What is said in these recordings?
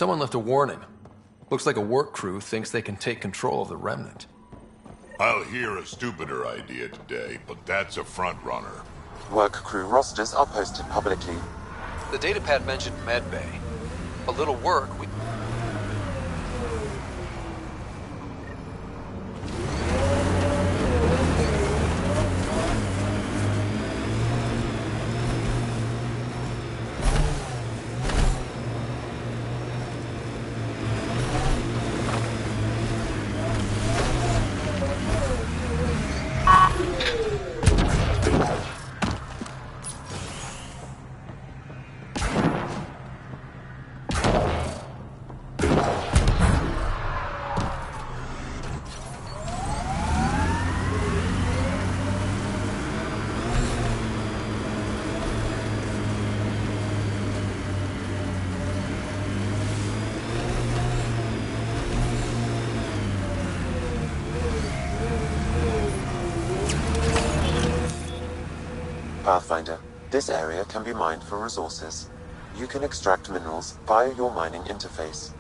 Someone left a warning. Looks like a work crew thinks they can take control of the remnant. I'll hear a stupider idea today, but that's a front runner. Work crew rosters are posted publicly. The datapad mentioned medbay. A little work, we... Pathfinder, this area can be mined for resources. You can extract minerals via your mining interface.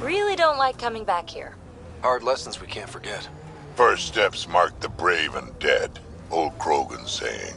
Really don't like coming back here. Hard lessons we can't forget. First steps mark the brave and dead. Old Krogan's saying.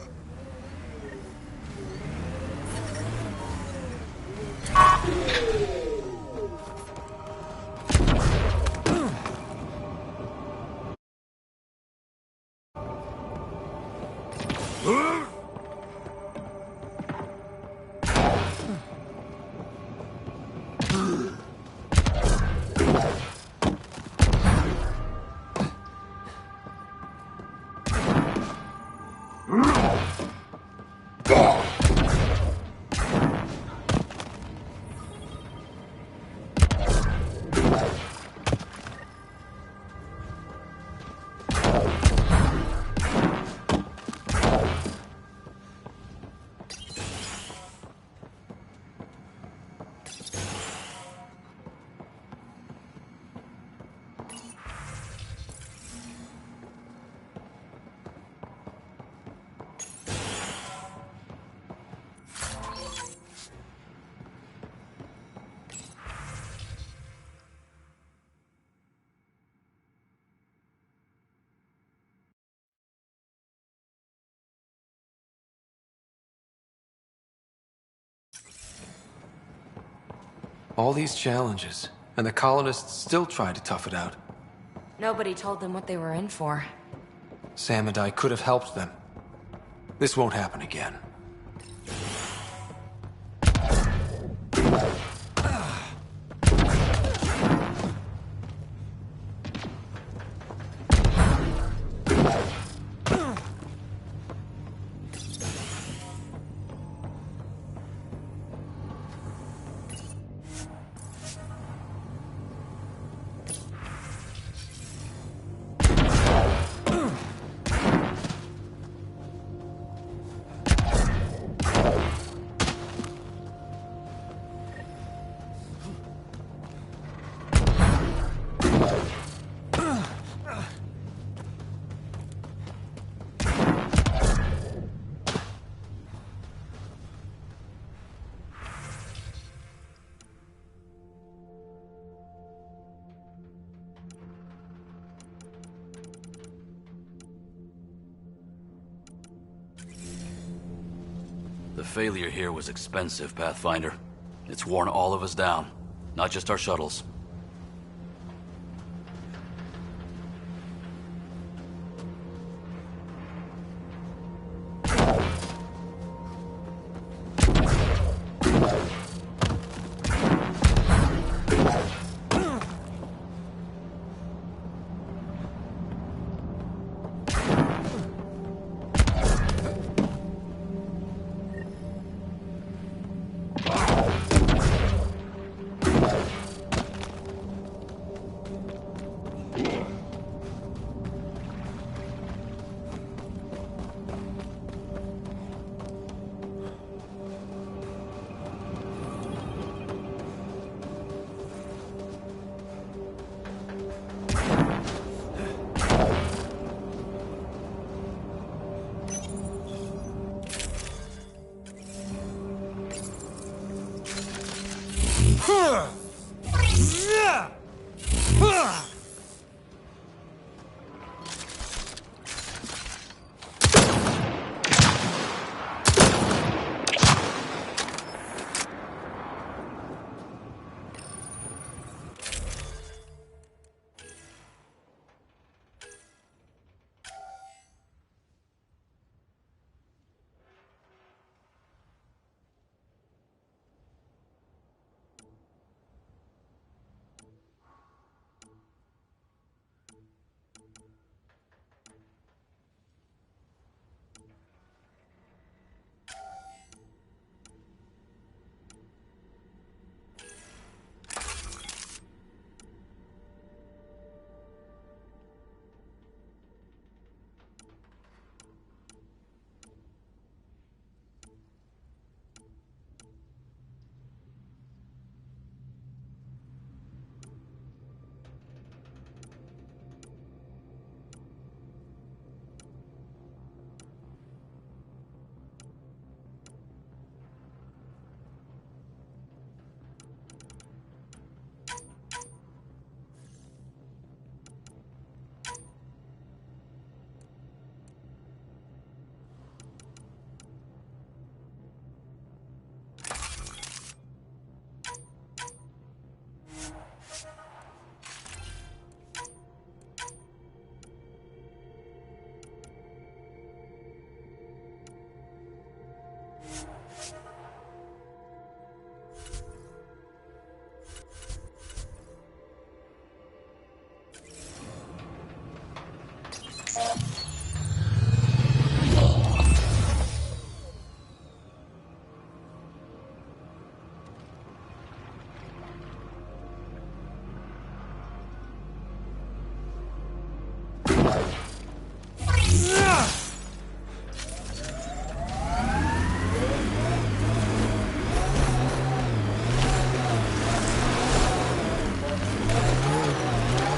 All these challenges, and the colonists still tried to tough it out. Nobody told them what they were in for. Sam and I could have helped them. This won't happen again. The failure here was expensive, Pathfinder. It's worn all of us down, not just our shuttles.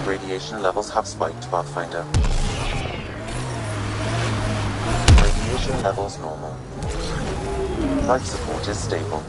Radiation levels have spiked, Pathfinder. Radiation levels normal. Life support is stable.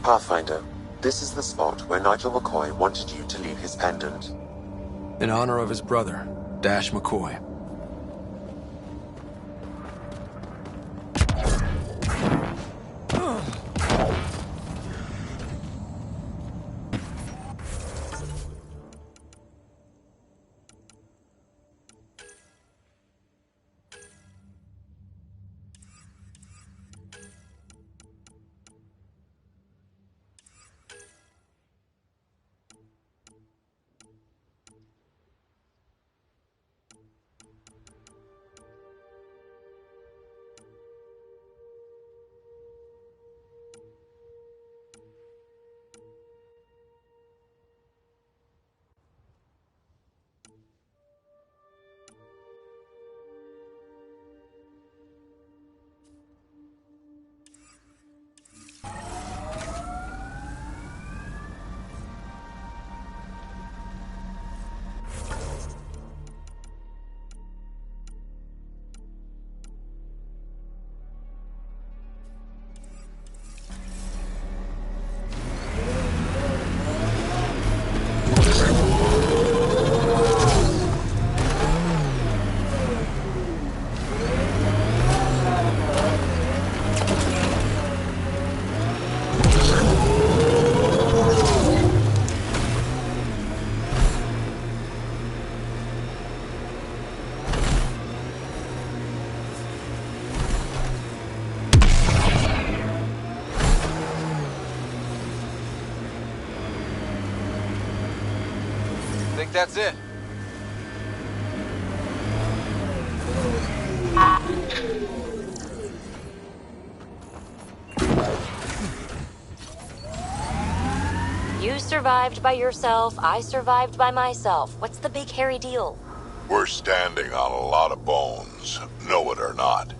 Pathfinder, this is the spot where Nigel McCoy wanted you to leave his pendant. In honor of his brother, Dash McCoy. Think that's it? You survived by yourself, I survived by myself. What's the big hairy deal? We're standing on a lot of bones, know it or not.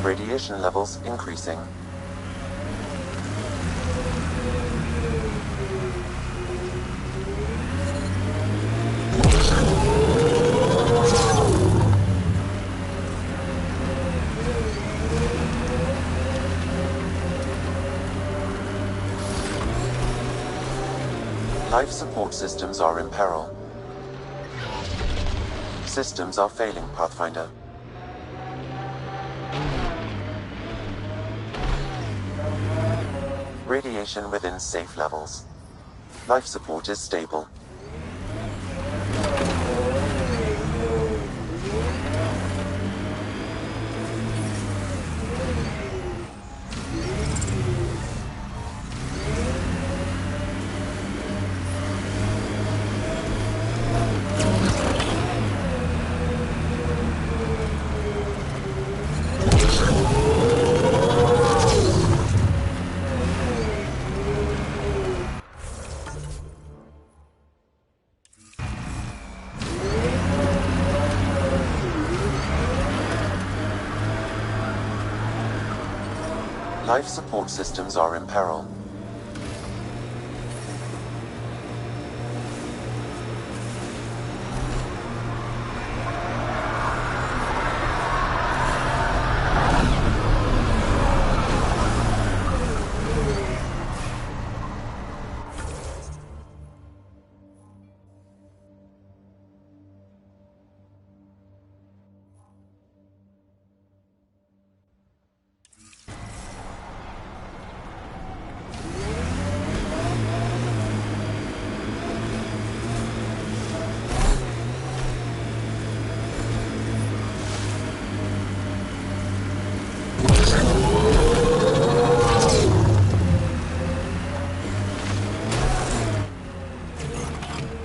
Radiation levels increasing. Life support systems are in peril. Systems are failing, Pathfinder. Radiation within safe levels. Life support is stable. Life support systems are in peril.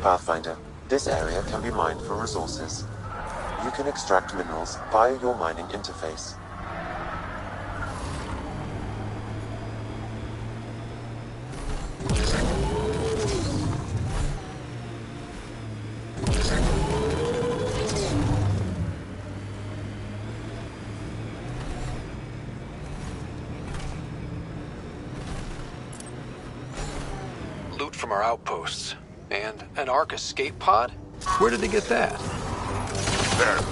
Pathfinder, this area can be mined for resources. You can extract minerals via your mining interface. Loot from our outposts. And an Ark escape pod? Where did they get that? They're not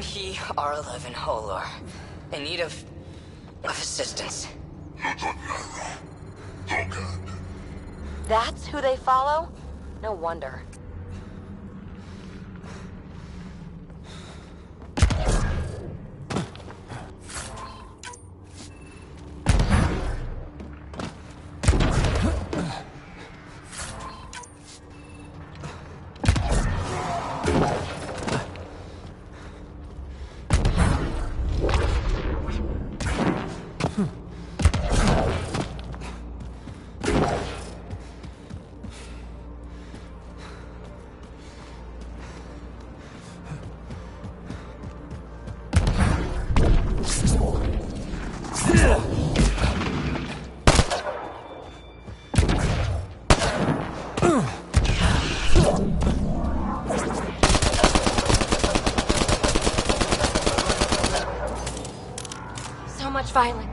He R11 Holor. In need of assistance. That's who they follow? No wonder. So much violence.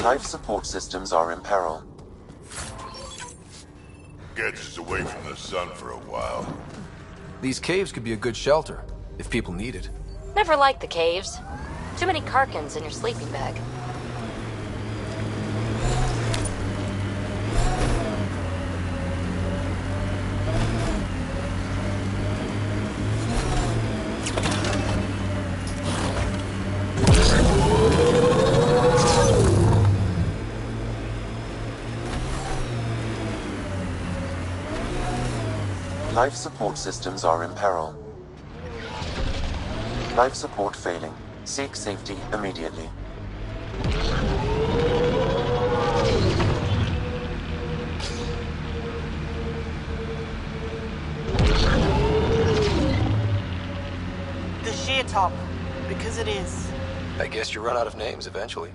Life support systems are in peril. Gets us away from the sun for a while. These caves could be a good shelter, if people need it. Never liked the caves. Too many Karkins in your sleeping bag. Life support systems are in peril. Life support failing. Seek safety immediately. The sheer top, because it is. I guess you run out of names eventually.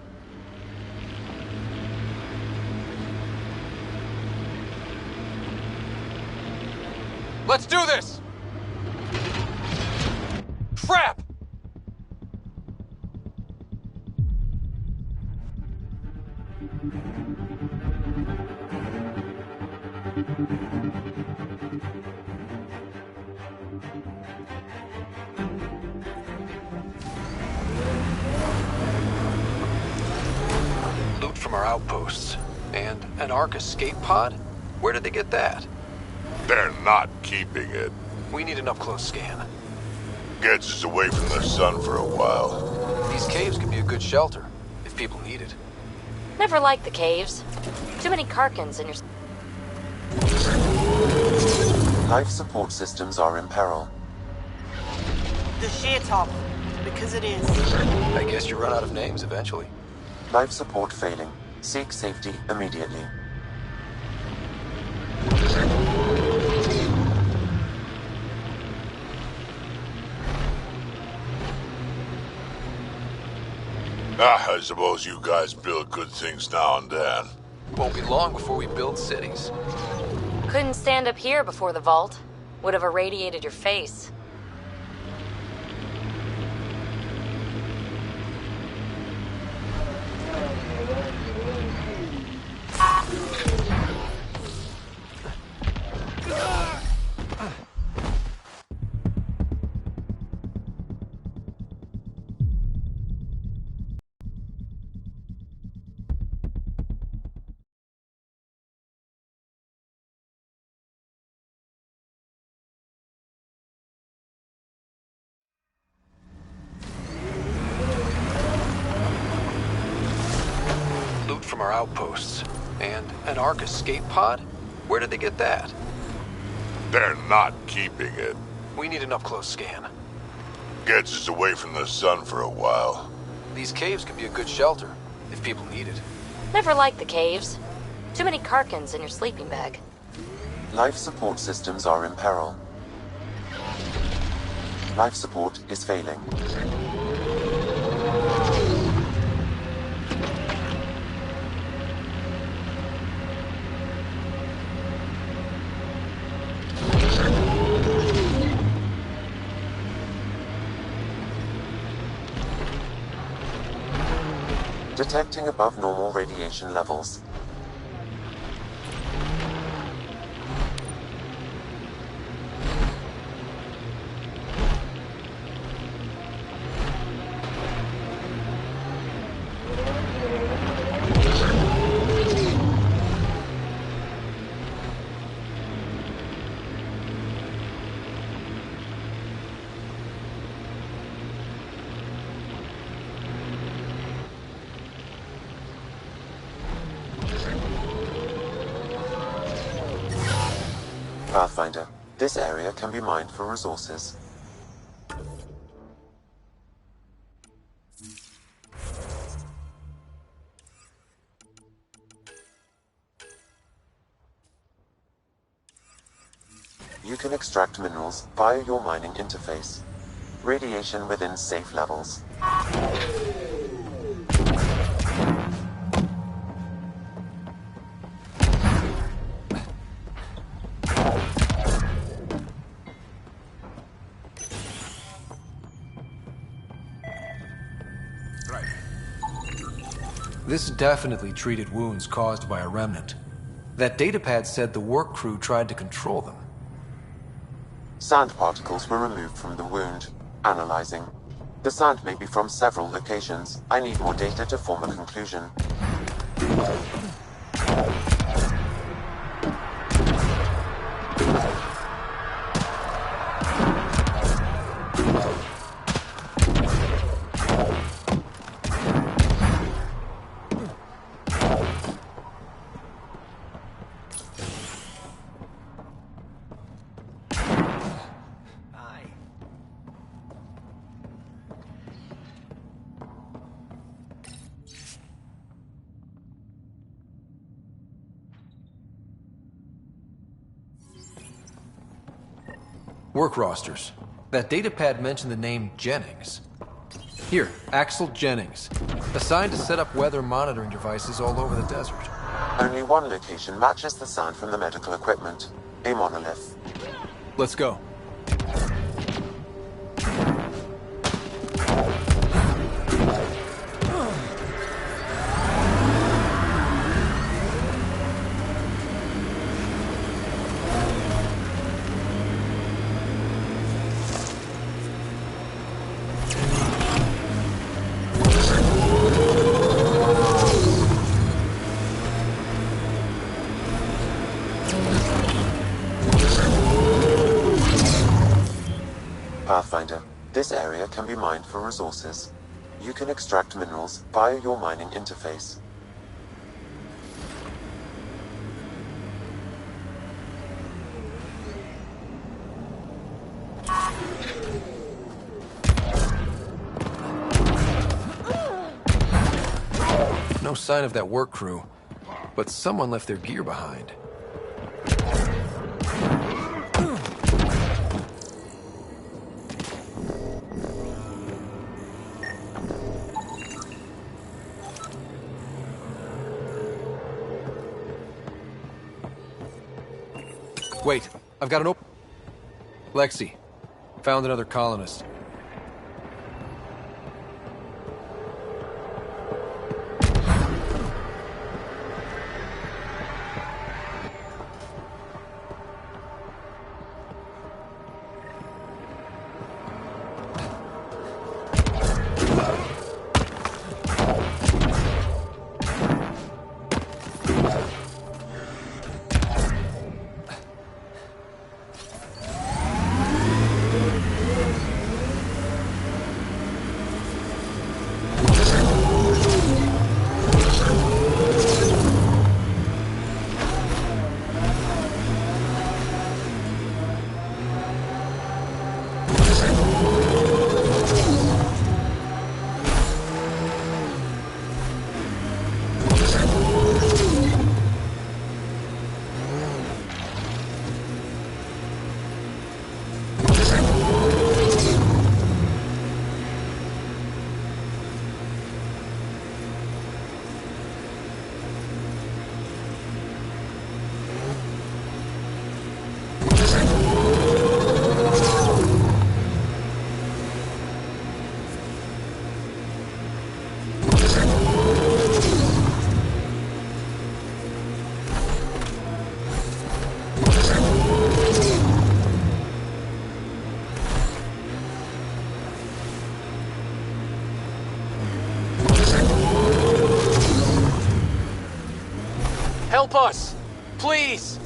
Let's do this! Trap! Loot from our outposts. And an Ark escape pod? Where did they get that? They're not keeping it. We need an up-close scan. Gets us away from the sun for a while. These caves could be a good shelter, if people need it. Never liked the caves. Too many Karkins in your... Life support systems are in peril. The sheer top, because it is. I guess you run out of names eventually. Life support failing. Seek safety immediately. I suppose you guys build good things now and then. Won't be long before we build cities. Couldn't stand up here before the vault. Would have irradiated your face. Loot from our outposts. And an Ark escape pod? Where did they get that? They're not keeping it. We need an up-close scan. Gets us away from the sun for a while. These caves could be a good shelter, if people need it. Never liked the caves. Too many Karkins in your sleeping bag. Life support systems are in peril. Life support is failing. Detecting above normal radiation levels. Pathfinder, this area can be mined for resources. You can extract minerals via your mining interface. Radiation within safe levels. This definitely treated wounds caused by a remnant. That datapad said the work crew tried to control them. Sand particles were removed from the wound. Analyzing. The sand may be from several locations. I need more data to form a conclusion. Work rosters. That datapad mentioned the name Jennings. Here, Axel Jennings. Assigned to set up weather monitoring devices all over the desert. Only one location matches the sound from the medical equipment. A monolith. Let's go. Pathfinder, this area can be mined for resources. You can extract minerals via your mining interface. No sign of that work crew, but someone left their gear behind. Wait, I've got an Lexi, found another colonist. Help us! Please!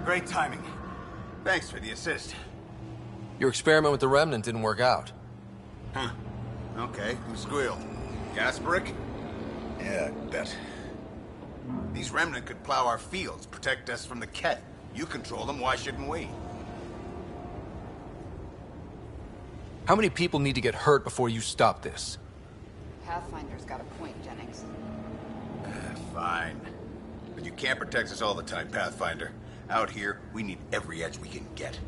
Great timing. Thanks for the assist. Your experiment with the Remnant didn't work out. Huh. Okay, who squealed? Gasparic? Yeah, I bet. These Remnant could plow our fields, protect us from the Ket. You control them, why shouldn't we? How many people need to get hurt before you stop this? Pathfinder's got a point, Jennings. Fine. But you can't protect us all the time, Pathfinder. Out here, we need every edge we can get.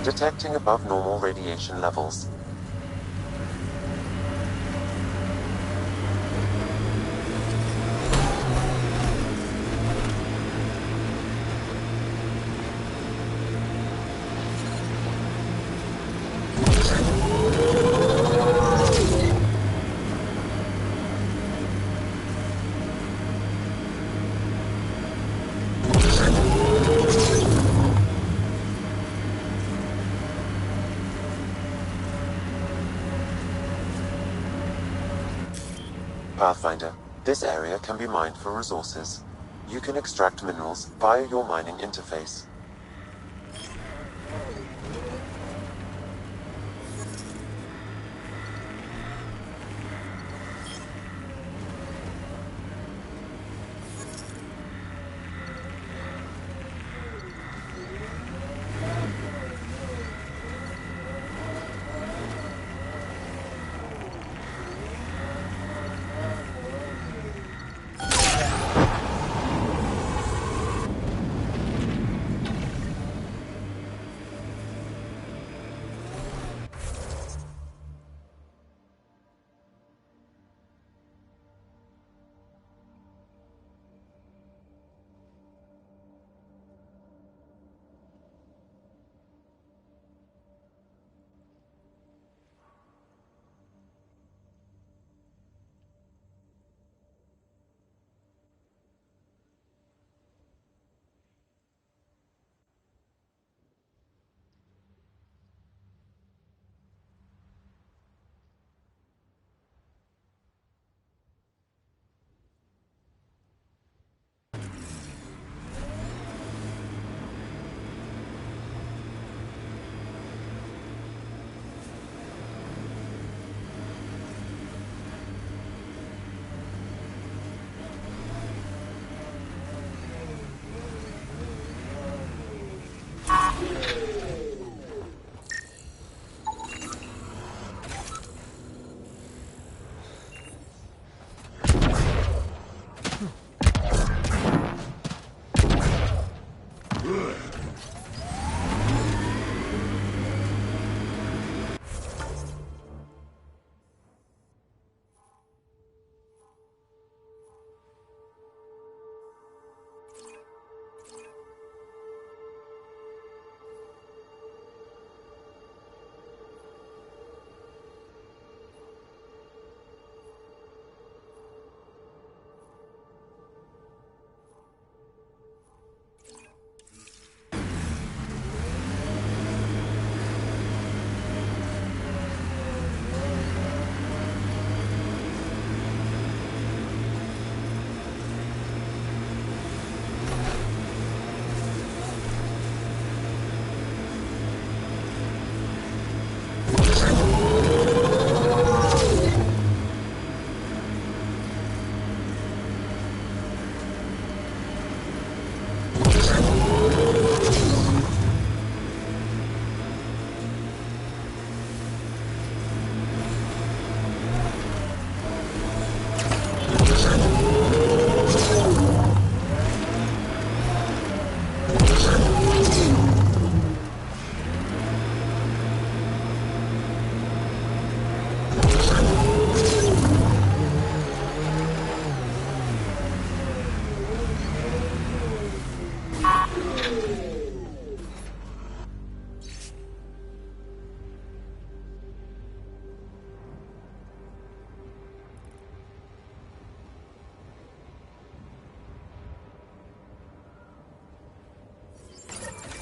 Detecting above normal radiation levels. Pathfinder, this area can be mined for resources. You can extract minerals via your mining interface.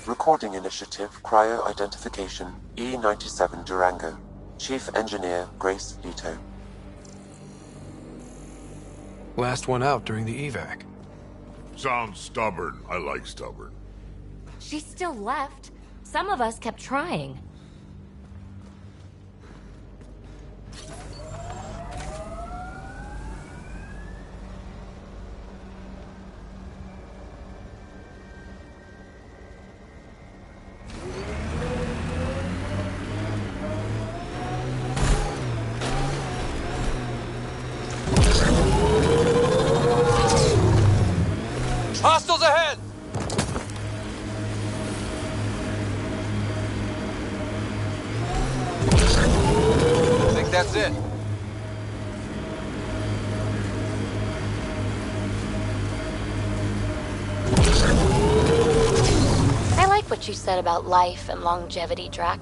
Recording Initiative Cryo-Identification E97 Durango. Chief Engineer Grace Leto. Last one out during the evac. Sounds stubborn. I like stubborn. She still left. Some of us kept trying. Hostiles ahead! I think that's it. I like what you said about life and longevity, Drac.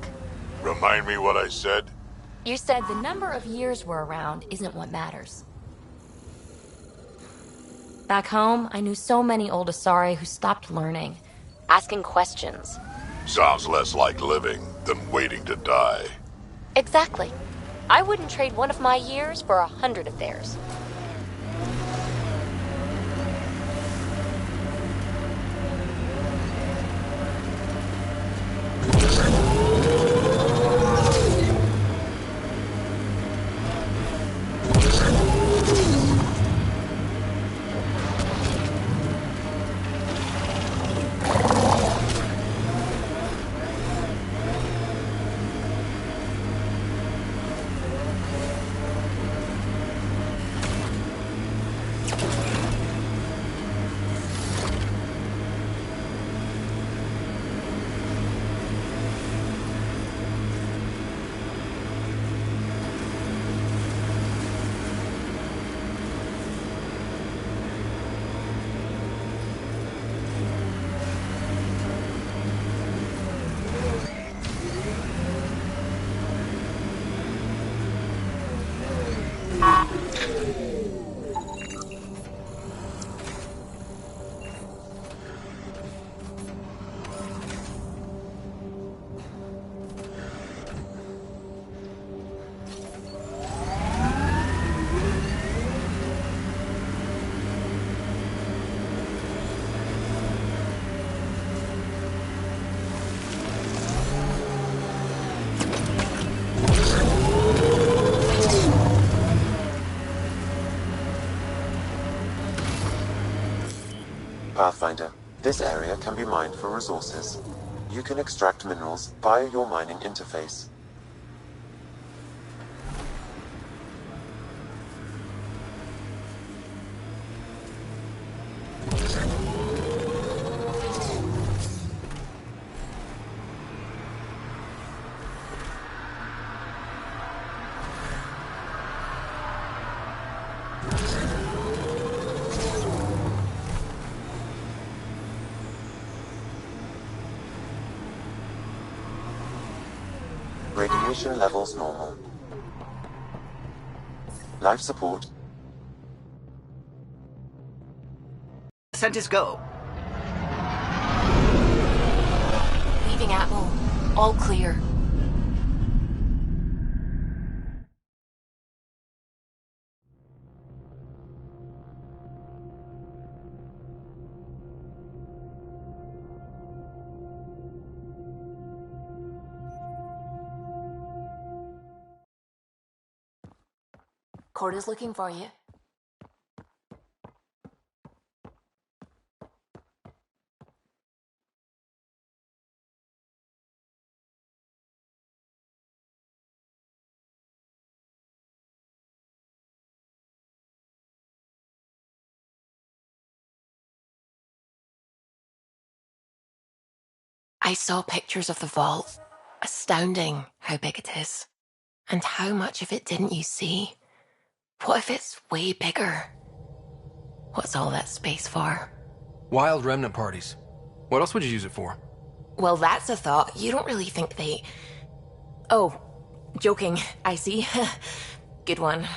Remind me what I said? You said the number of years we're around isn't what matters. Back home, I knew so many old Asari who stopped learning, asking questions. Sounds less like living than waiting to die. Exactly. I wouldn't trade one of my years for 100 of theirs. Pathfinder, this area can be mined for resources. You can extract minerals via your mining interface. Radiation levels normal. Life support. Centers go. Leaving Atmo. All clear. Corda's looking for you. I saw pictures of the vault. Astounding how big it is. And how much of it didn't you see? What if it's way bigger? What's all that space for? Wild remnant parties. What else would you use it for? Well, that's a thought. You don't really think they... Oh, joking. I see. Good one.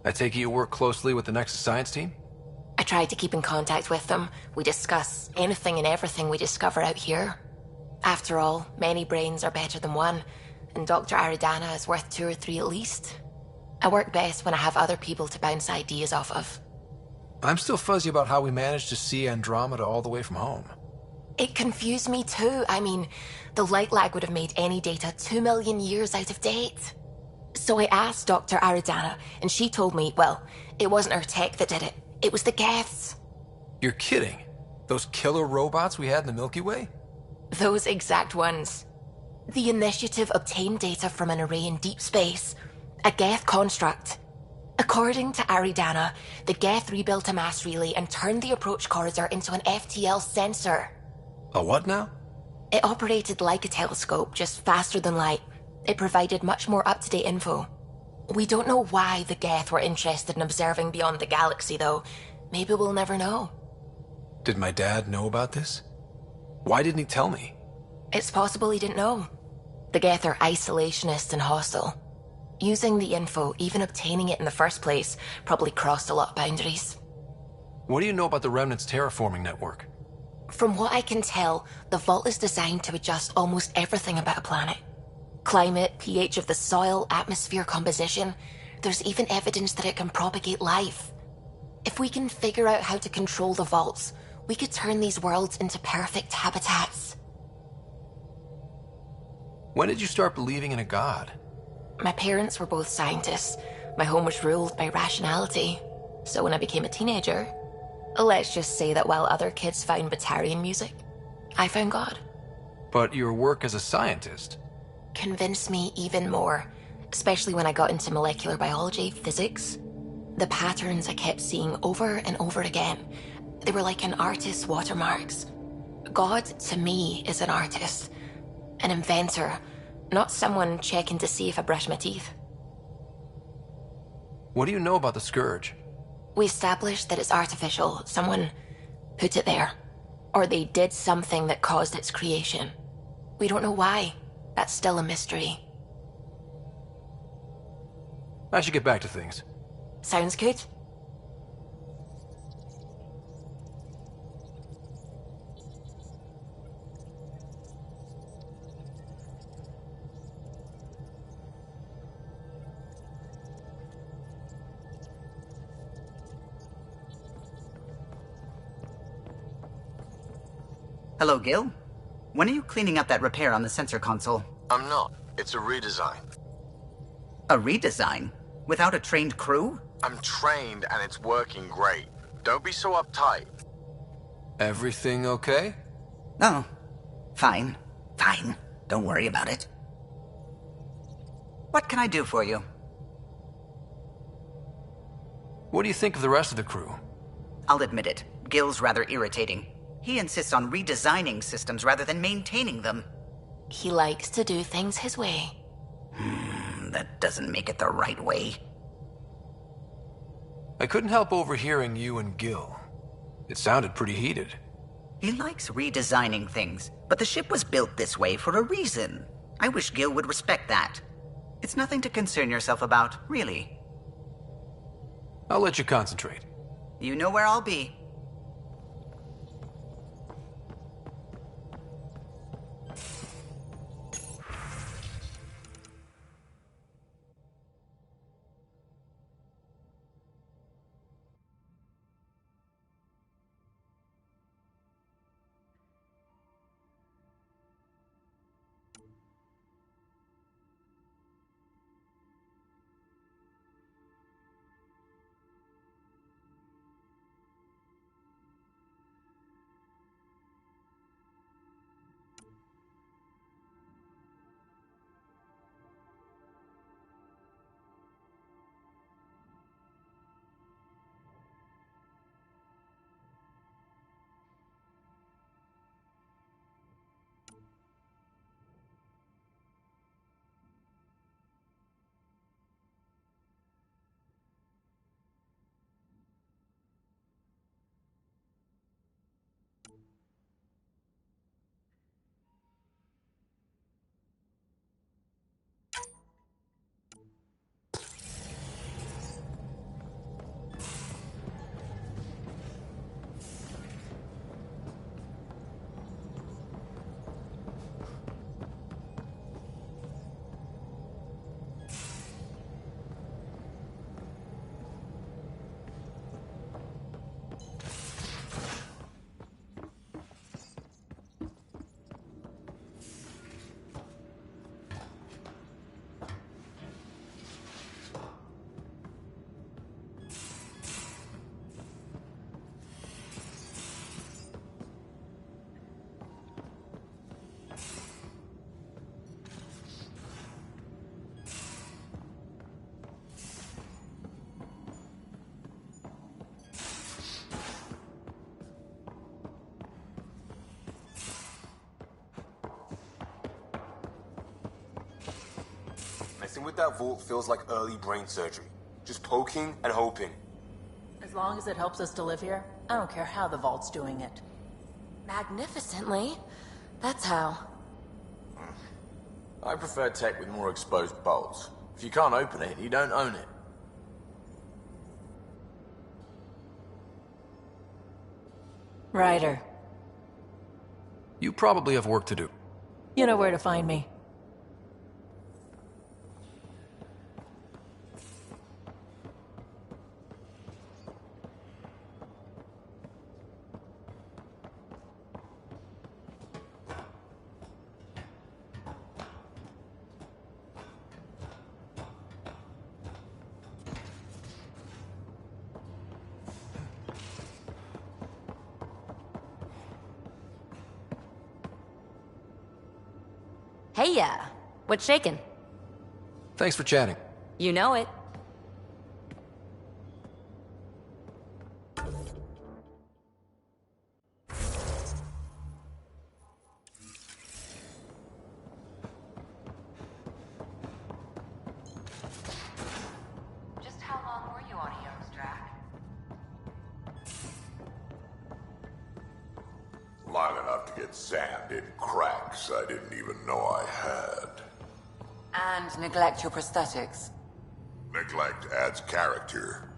I take it you work closely with the Nexus Science team? I try to keep in contact with them. We discuss anything and everything we discover out here. After all, many brains are better than one, and Dr. Aridana is worth 2 or 3 at least. I work best when I have other people to bounce ideas off of. I'm still fuzzy about how we managed to see Andromeda all the way from home. It confused me too. I mean, the light lag would have made any data 2 million years out of date. So I asked Dr. Aridana, and she told me, well, it wasn't her tech that did it. It was the Geths. You're kidding? Those killer robots we had in the Milky Way? Those exact ones. The initiative obtained data from an array in deep space, a Geth construct. According to Aridana, the Geth rebuilt a mass relay and turned the approach corridor into an FTL sensor. A what now? It operated like a telescope, just faster than light. It provided much more up-to-date info. We don't know why the Geth were interested in observing beyond the galaxy, though. Maybe we'll never know. Did my dad know about this? Why didn't he tell me? It's possible he didn't know. The Geth are isolationist and hostile. Using the info, even obtaining it in the first place, probably crossed a lot of boundaries. What do you know about the Remnant's terraforming network? From what I can tell, the vault is designed to adjust almost everything about a planet. Climate, pH of the soil, atmosphere composition. There's even evidence that it can propagate life. If we can figure out how to control the vaults, we could turn these worlds into perfect habitats. When did you start believing in a god? My parents were both scientists. My home was ruled by rationality. So when I became a teenager, let's just say that while other kids found Batarian music, I found God. But your work as a scientist... Convinced me even more, especially when I got into molecular biology, physics. The patterns I kept seeing over and over again, they were like an artist's watermarks. God, to me, is an artist, an inventor, not someone checking to see if I brush my teeth. What do you know about the Scourge? We established that it's artificial. Someone put it there. Or they did something that caused its creation. We don't know why. That's still a mystery. I should get back to things. Sounds good. Hello, Gil. When are you cleaning up that repair on the sensor console? I'm not. It's a redesign. A redesign? Without a trained crew? I'm trained and it's working great. Don't be so uptight. Everything okay? Oh, fine. Fine. Don't worry about it. What can I do for you? What do you think of the rest of the crew? I'll admit it. Gil's rather irritating. He insists on redesigning systems rather than maintaining them. He likes to do things his way. That doesn't make it the right way. I couldn't help overhearing you and Gil. It sounded pretty heated. He likes redesigning things, but the ship was built this way for a reason. I wish Gil would respect that. It's nothing to concern yourself about, really. I'll let you concentrate. You know where I'll be. Messing with that vault feels like early brain surgery. Just poking and hoping. As long as it helps us to live here, I don't care how the vault's doing it. Magnificently. That's how. I prefer tech with more exposed bolts. If you can't open it, you don't own it. Ryder, You probably have work to do. you know where to find me. Hey, what's shaking? Thanks for chatting. You know it. Just how long were you on Eos, Drac? Long enough to get sand in cracks I didn't even know I had. And neglect your prosthetics. Neglect adds character.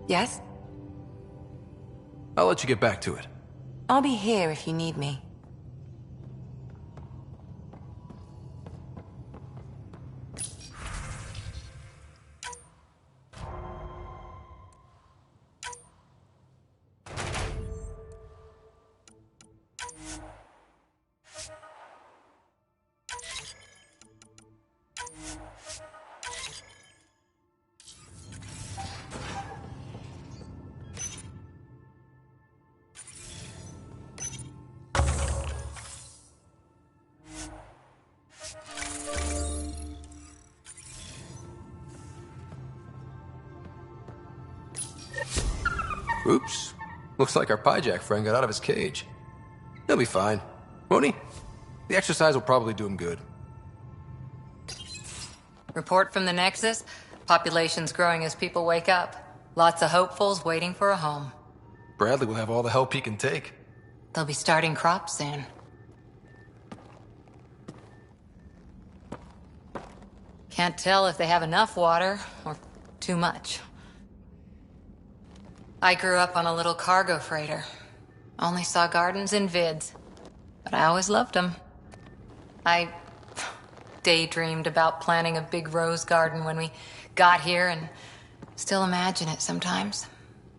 Yes? I'll let you get back to it. I'll be here if you need me. Oops. Looks like our Pyjack friend got out of his cage. He'll be fine, won't he? The exercise will probably do him good. Report from the Nexus. Population's growing as people wake up. Lots of hopefuls waiting for a home. Bradley will have all the help he can take. They'll be starting crops soon. Can't tell if they have enough water or too much. I grew up on a little cargo freighter. Only saw gardens in vids, but I always loved them. I daydreamed about planting a big rose garden when we got here and still imagine it sometimes.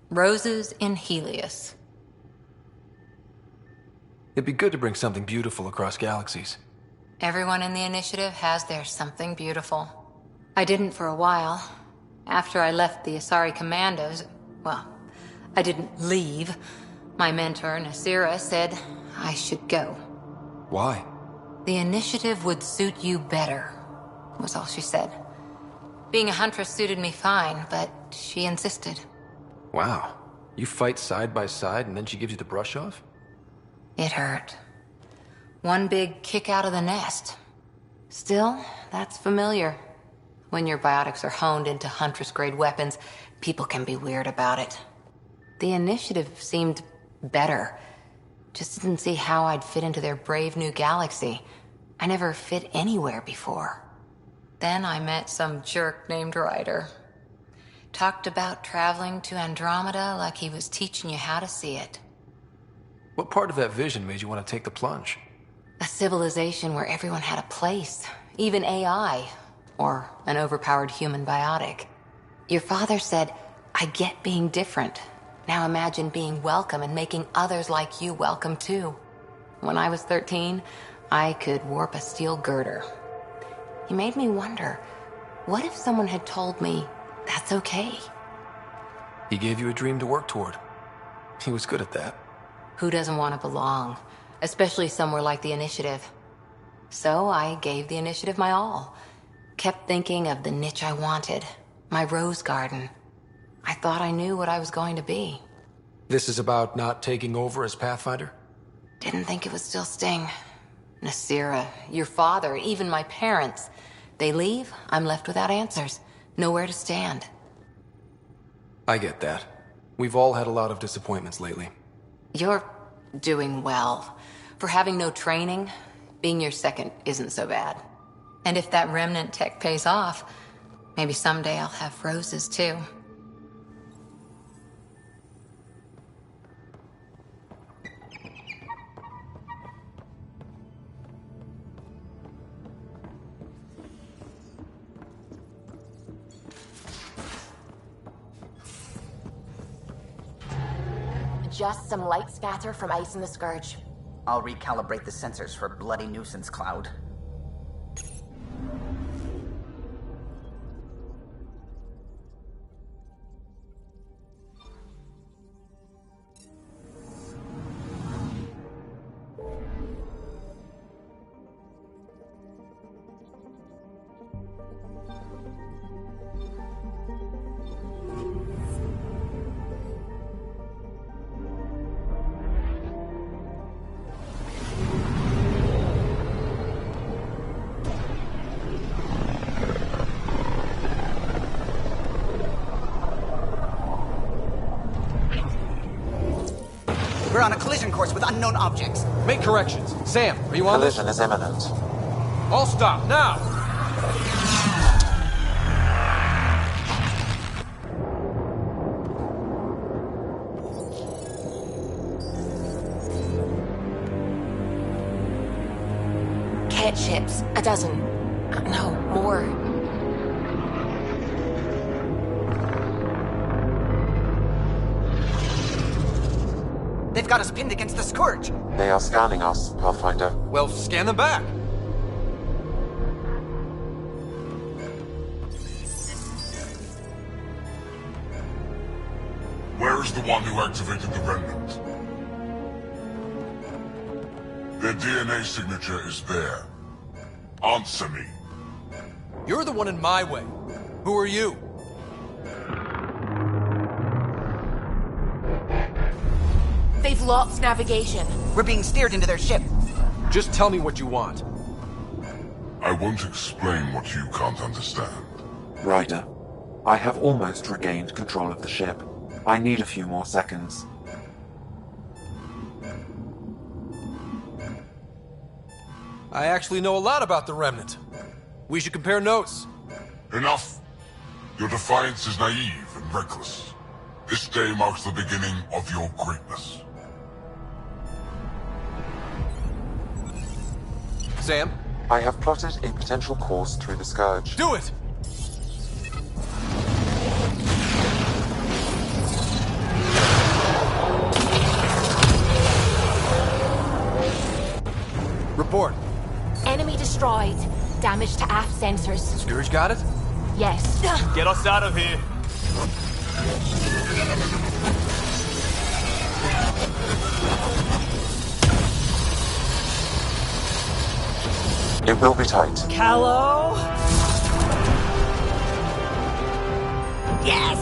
Roses in Helios. It'd be good to bring something beautiful across galaxies. Everyone in the initiative has their something beautiful. I didn't for a while. After I left the Asari Commandos, well, I didn't leave. My mentor, Nasira, said I should go. Why? The initiative would suit you better, was all she said. Being a huntress suited me fine, but she insisted. Wow. You fight side by side and then she gives you the brush off? It hurt. One big kick out of the nest. Still, that's familiar. When your biotics are honed into Huntress-grade weapons, people can be weird about it. The initiative seemed better. Just didn't see how I'd fit into their brave new galaxy. I never fit anywhere before. Then I met some jerk named Ryder. Talked about traveling to Andromeda like he was teaching you how to see it. What part of that vision made you want to take the plunge? A civilization where everyone had a place, even AI, or an overpowered human biotic. Your father said, I get being different. Now imagine being welcome and making others like you welcome too. When I was 13, I could warp a steel girder. He made me wonder, what if someone had told me that's okay? He gave you a dream to work toward. He was good at that. Who doesn't want to belong? Especially somewhere like the Initiative. So I gave the Initiative my all. Kept thinking of the niche I wanted. My rose garden. I thought I knew what I was going to be. This is about not taking over as Pathfinder? Didn't think it would still sting. Nasira, your father, even my parents. They leave, I'm left without answers. Nowhere to stand. I get that. We've all had a lot of disappointments lately. You're doing well. For having no training, being your second isn't so bad. And if that remnant tech pays off, maybe someday I'll have roses too. Just some light scatter from ice in the Scourge. I'll recalibrate the sensors for bloody nuisance cloud. We're on a collision course with unknown objects. Make corrections. Sam, are you on this? Collision is imminent. All stop, now! Ket ships, a dozen. No, more. They've got us pinned against the Scourge. They are scanning us, Pathfinder. Well, scan them back. Where is the one who activated the remnant? Their DNA signature is there. Answer me. You're the one in my way. Who are you? They've lost navigation. We're being steered into their ship. Just tell me what you want. I won't explain what you can't understand. Ryder, I have almost regained control of the ship. I need a few more seconds. I actually know a lot about the Remnant. We should compare notes. Enough! Your defiance is naive and reckless. This day marks the beginning of your greatness. Sam? I have plotted a potential course through the Scourge. Do it! Report. Enemy destroyed. Damage to aft sensors. Scourge got it? Yes. Get us out of here. It will be tight. Callow? Yes!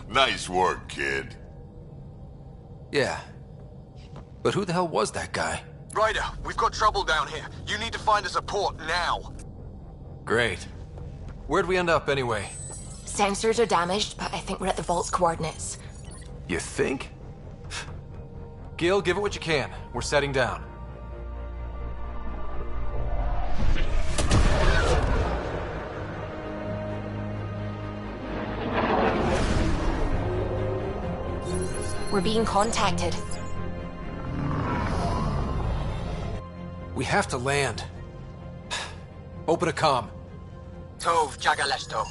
Nice work, kid. Yeah. But who the hell was that guy? Ryder, we've got trouble down here. You need to find us a port now. Great. Where'd we end up anyway? Sensors are damaged, but I think we're at the vault's coordinates. You think? Gil, give it what you can. We're setting down. We're being contacted. We have to land. Open a comm. Tov Jagaleshto.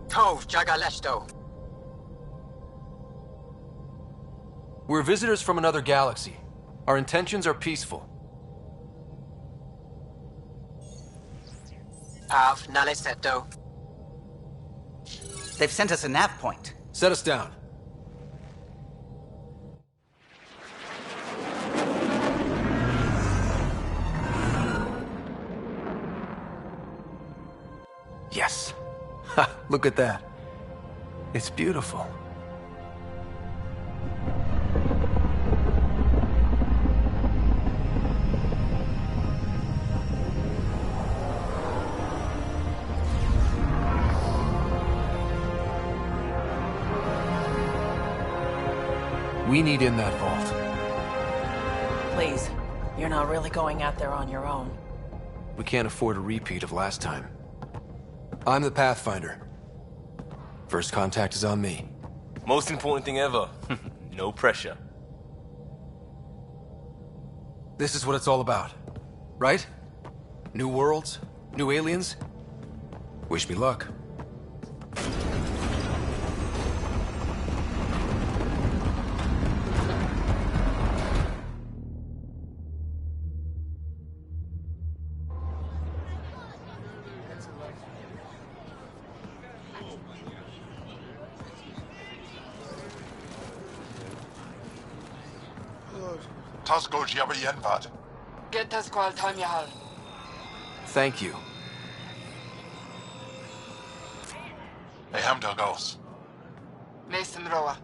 Tov Jagaleshto. We're visitors from another galaxy. Our intentions are peaceful. Av Naleseto. They've sent us a nav point. Set us down. Yes. Look at that. It's beautiful. We need in that vault. Please, you're not really going out there on your own. We can't afford a repeat of last time. I'm the Pathfinder. First contact is on me. Most important thing ever. No pressure. This is what it's all about, right? New worlds, new aliens. Wish me luck. Thank you. Mason Roa.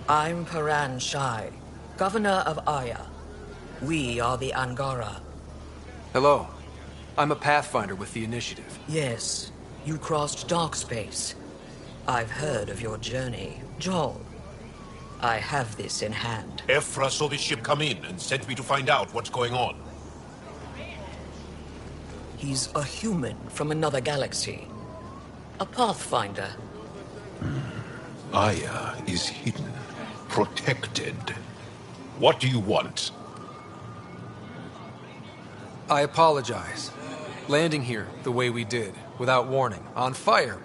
I'm Paran Shai, Governor of Aya. We are the Angara. Hello. I'm a Pathfinder with the Initiative. Yes, you crossed dark space. I've heard of your journey, Joel. I have this in hand. Ephra saw the ship come in and sent me to find out what's going on. He's a human from another galaxy. A Pathfinder. Aya is hidden, protected. What do you want? I apologize. Landing here the way we did, without warning, on fire,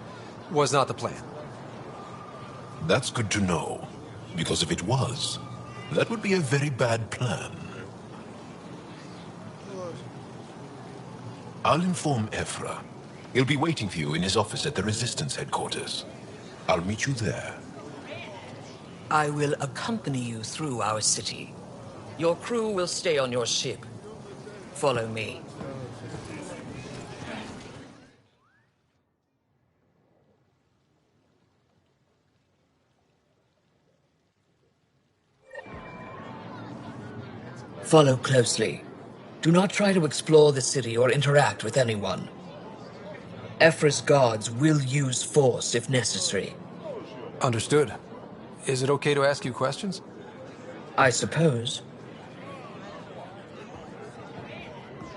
was not the plan. That's good to know. Because if it was, that would be a very bad plan. I'll inform Ephra. He'll be waiting for you in his office at the Resistance headquarters. I'll meet you there. I will accompany you through our city. Your crew will stay on your ship. Follow me. Follow closely. Do not try to explore the city or interact with anyone. Ephra's guards will use force if necessary. Understood. Is it okay to ask you questions? I suppose.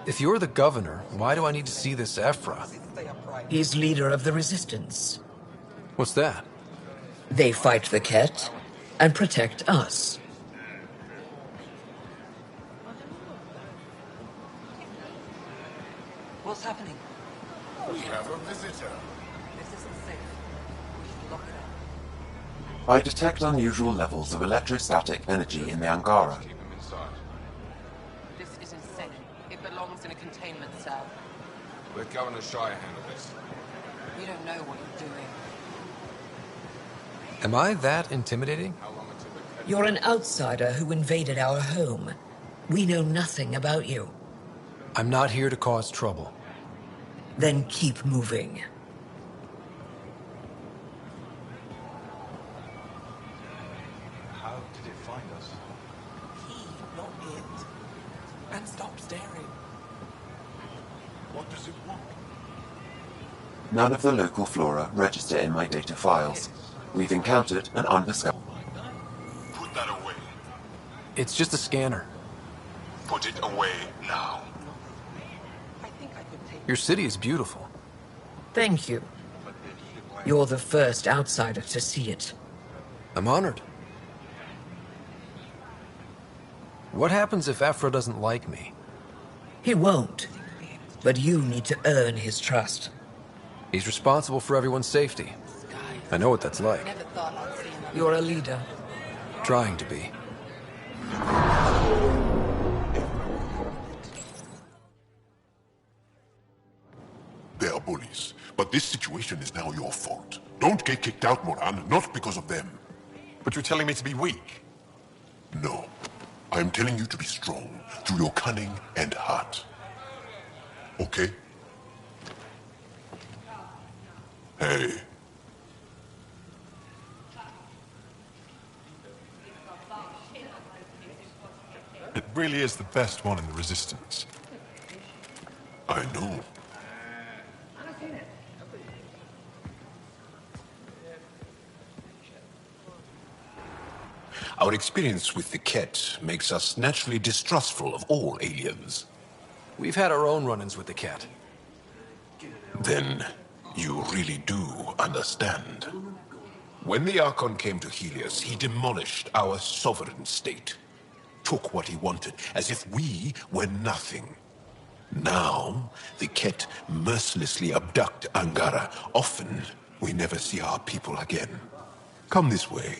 If you're the governor, why do I need to see this Ephra? He's leader of the Resistance. What's that? They fight the Ket and protect us. What's happening? We have a visitor. This isn't safe. We should lock it up. I detect unusual levels of electrostatic energy in the Angara. This is insane. It belongs in a containment cell. Let Governor Shire handle this. You don't know what you're doing. Am I that intimidating? You're an outsider who invaded our home. We know nothing about you. I'm not here to cause trouble. Then keep moving. How did it find us? He, not it. And stop staring. What does it want? None of the local flora register in my data files. We've encountered an undiscovered... Put that away. It's just a scanner. Put it away now. Your city is beautiful. Thank you. You're the first outsider to see it. I'm honored. What happens if Ephra doesn't like me? He won't. But you need to earn his trust. He's responsible for everyone's safety. I know what that's like. You're a leader. Trying to be. They're are bullies, but this situation is now your fault. Don't get kicked out, Moran, not because of them. But you're telling me to be weak? No. I'm telling you to be strong through your cunning and heart. Okay? Hey. It really is the best one in the Resistance. I know. Our experience with the Ket makes us naturally distrustful of all aliens. We've had our own run-ins with the Ket. Then you really do understand. When the Archon came to Helios, he demolished our sovereign state. Took what he wanted, as if we were nothing. Now, the Ket mercilessly abduct Angara. Often, we never see our people again. Come this way.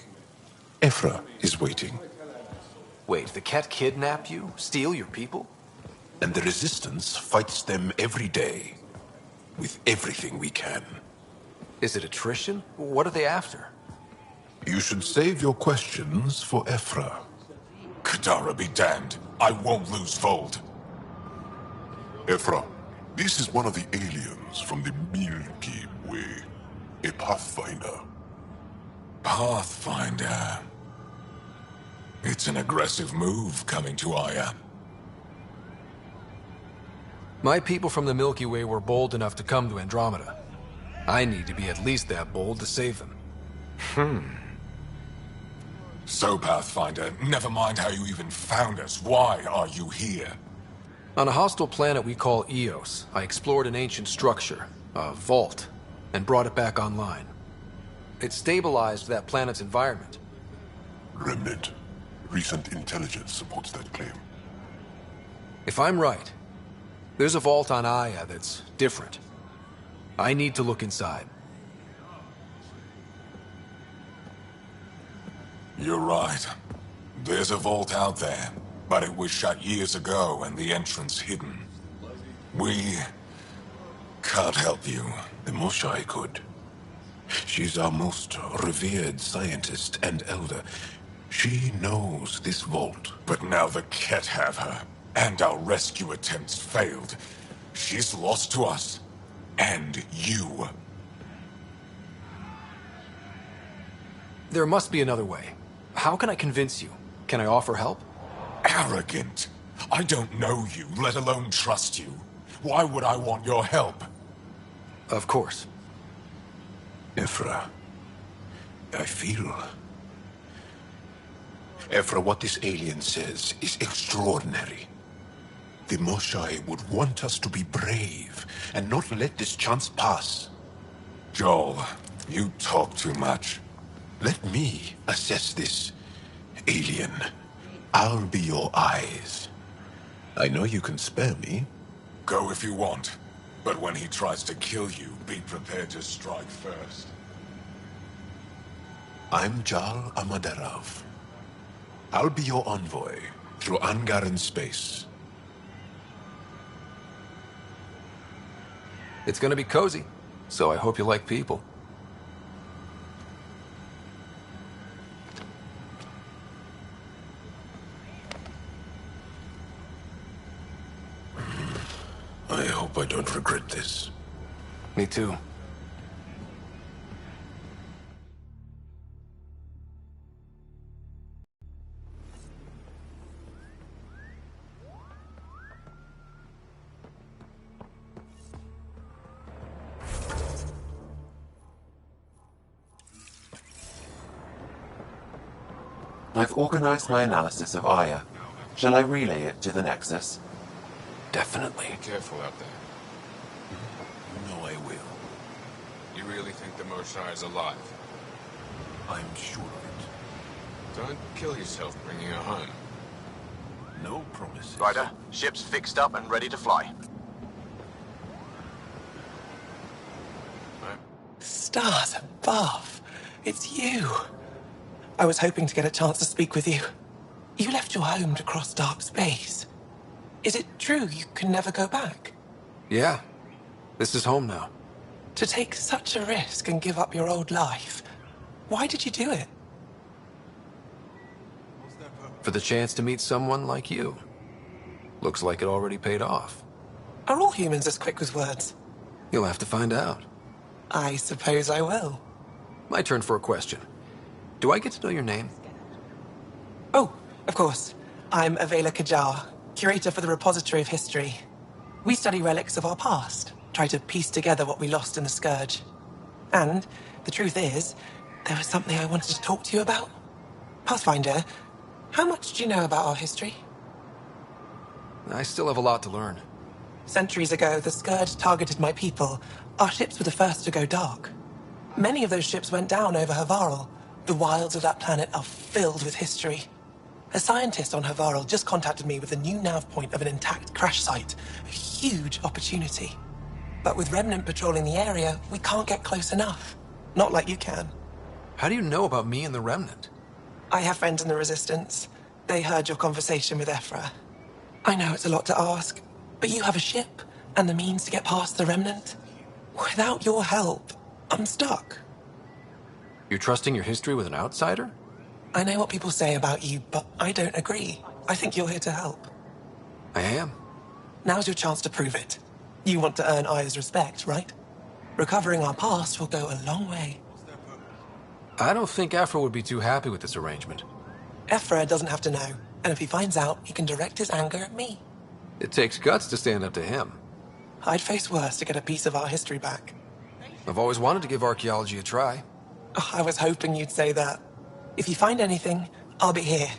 Ephra is waiting. Wait, the Ket kidnap you? Steal your people? And the Resistance fights them every day. With everything we can. Is it attrition? What are they after? You should save your questions for Ephra. Kadara be damned. I won't lose Vold. Ephra, this is one of the aliens from the Milky Way. A Pathfinder. Pathfinder. It's an aggressive move coming to Aya. My people from the Milky Way were bold enough to come to Andromeda. I need to be at least that bold to save them. So, Pathfinder, never mind how you even found us. Why are you here? On a hostile planet we call Eos, I explored an ancient structure, a vault, and brought it back online. It stabilized that planet's environment. Remnant. Recent intelligence supports that claim. If I'm right, there's a vault on Aya that's different. I need to look inside. You're right. There's a vault out there, but it was shut years ago and the entrance hidden. We can't help you. The Moshai could. She's our most revered scientist and elder. She knows this vault. But now the Ket have her, and our rescue attempts failed. She's lost to us, and you. There must be another way. How can I convince you? Can I offer help? Arrogant. I don't know you, let alone trust you. Why would I want your help? Of course. Ephra, I feel... Ephra, what this alien says is extraordinary. The Moshai would want us to be brave and not let this chance pass. Joel, you talk too much. Let me assess this, alien. I'll be your eyes. I know you can spare me. Go if you want. But when he tries to kill you, be prepared to strike first. I'm Jal Amaderov. I'll be your envoy through Angaran space. It's gonna be cozy, so I hope you like people. I hope I don't regret this. Me too. I've organized my analysis of Aya. Shall I relay it to the Nexus? Definitely. Be careful out there. No, I will. You really think the Moshai is alive? I'm sure of Don't kill yourself bringing her home. it. No promises. Ryder, ship's fixed up and ready to fly. Stars above. It's you. I was hoping to get a chance to speak with you. You left your home to cross dark space. Is it true you can never go back? Yeah. This is home now. To take such a risk and give up your old life, why did you do it? For the chance to meet someone like you. Looks like it already paid off. Are all humans as quick with words? You'll have to find out. I suppose I will. My turn for a question. Do I get to know your name? Oh, of course. I'm Avela Kajar, curator for the Repository of History. We study relics of our past, try to piece together what we lost in the Scourge. And the truth is, there was something I wanted to talk to you about. Pathfinder, how much do you know about our history? I still have a lot to learn. Centuries ago, the Scourge targeted my people. Our ships were the first to go dark. Many of those ships went down over Havarl. The wilds of that planet are filled with history. A scientist on Havarl just contacted me with a new nav point of an intact crash site. A huge opportunity. But with Remnant patrolling the area, we can't get close enough. Not like you can. How do you know about me and the Remnant? I have friends in the Resistance. They heard your conversation with Ephra. I know it's a lot to ask, but you have a ship and the means to get past the Remnant. Without your help, I'm stuck. You're trusting your history with an outsider? I know what people say about you, but I don't agree. I think you're here to help. I am. Now's your chance to prove it. You want to earn Aya's respect, right? Recovering our past will go a long way. I don't think Ephra would be too happy with this arrangement. Ephra doesn't have to know, and if he finds out, he can direct his anger at me. It takes guts to stand up to him. I'd face worse to get a piece of our history back. I've always wanted to give archaeology a try. Oh, I was hoping you'd say that. If you find anything, I'll be here.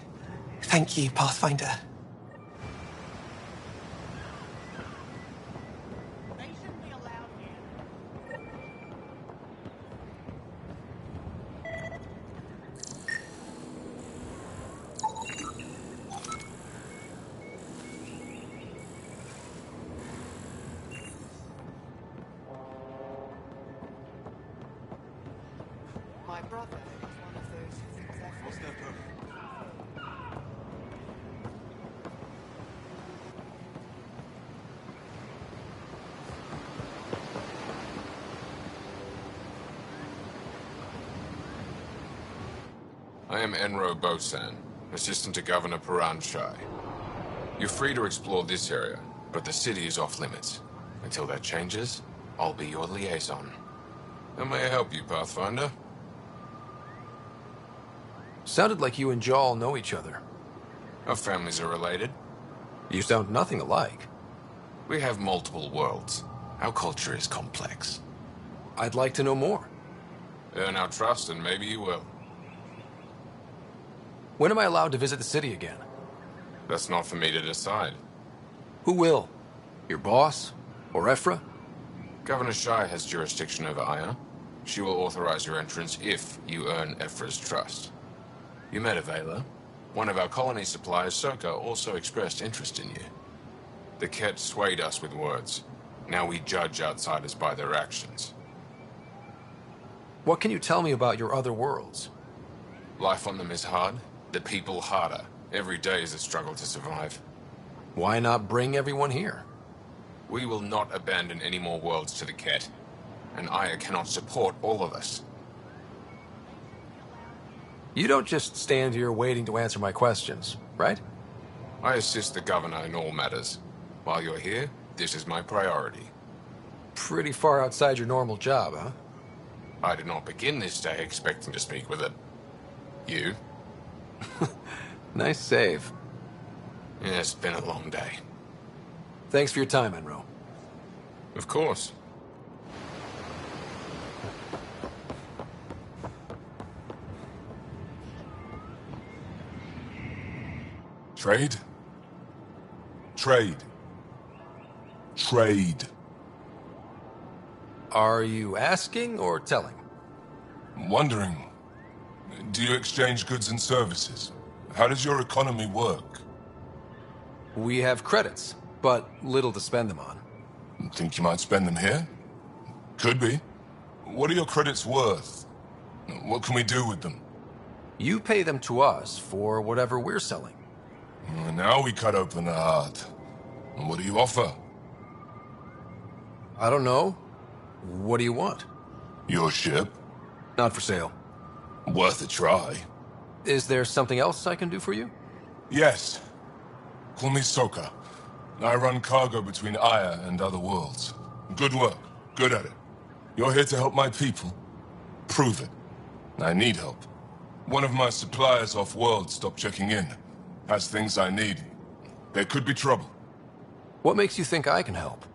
Thank you, Pathfinder. My brother is one of those who thinks that was their purpose. I am Enro Bosan, assistant to Governor Paran Shai. You're free to explore this area, but the city is off limits. Until that changes, I'll be your liaison. How may I help you, Pathfinder? Sounded like you and Jal know each other. Our families are related. You sound nothing alike. We have multiple worlds. Our culture is complex. I'd like to know more. Earn our trust and maybe you will. When am I allowed to visit the city again? That's not for me to decide. Who will? Your boss? Or Ephra? Governor Shai has jurisdiction over Aya. She will authorize your entrance if you earn Ephra's trust. You met Avela. One of our colony suppliers, Soka, also expressed interest in you. The Ket swayed us with words. Now we judge outsiders by their actions. What can you tell me about your other worlds? Life on them is hard. The people harder. Every day is a struggle to survive. Why not bring everyone here? We will not abandon any more worlds to the Ket. And Aya cannot support all of us. You don't just stand here waiting to answer my questions, right? I assist the governor in all matters. While you're here, this is my priority. Pretty far outside your normal job, huh? I did not begin this day expecting to speak with it. You? Nice save. Yeah, it's been a long day. Thanks for your time, Enro. Of course. Trade? Trade. Trade. Are you asking or telling? I'm wondering, do you exchange goods and services? How does your economy work? We have credits, but little to spend them on. Think you might spend them here? Could be. What are your credits worth? What can we do with them? You pay them to us for whatever we're selling. Now we cut open the heart. And what do you offer? I don't know. What do you want? Your ship? Not for sale. Worth a try. Is there something else I can do for you? Yes. Call me Soka. I run cargo between Aya and other worlds. Good work. Good at it. You're here to help my people. Prove it. I need help. One of my suppliers off-world stopped checking in. Has things I need. There could be trouble. What makes you think I can help?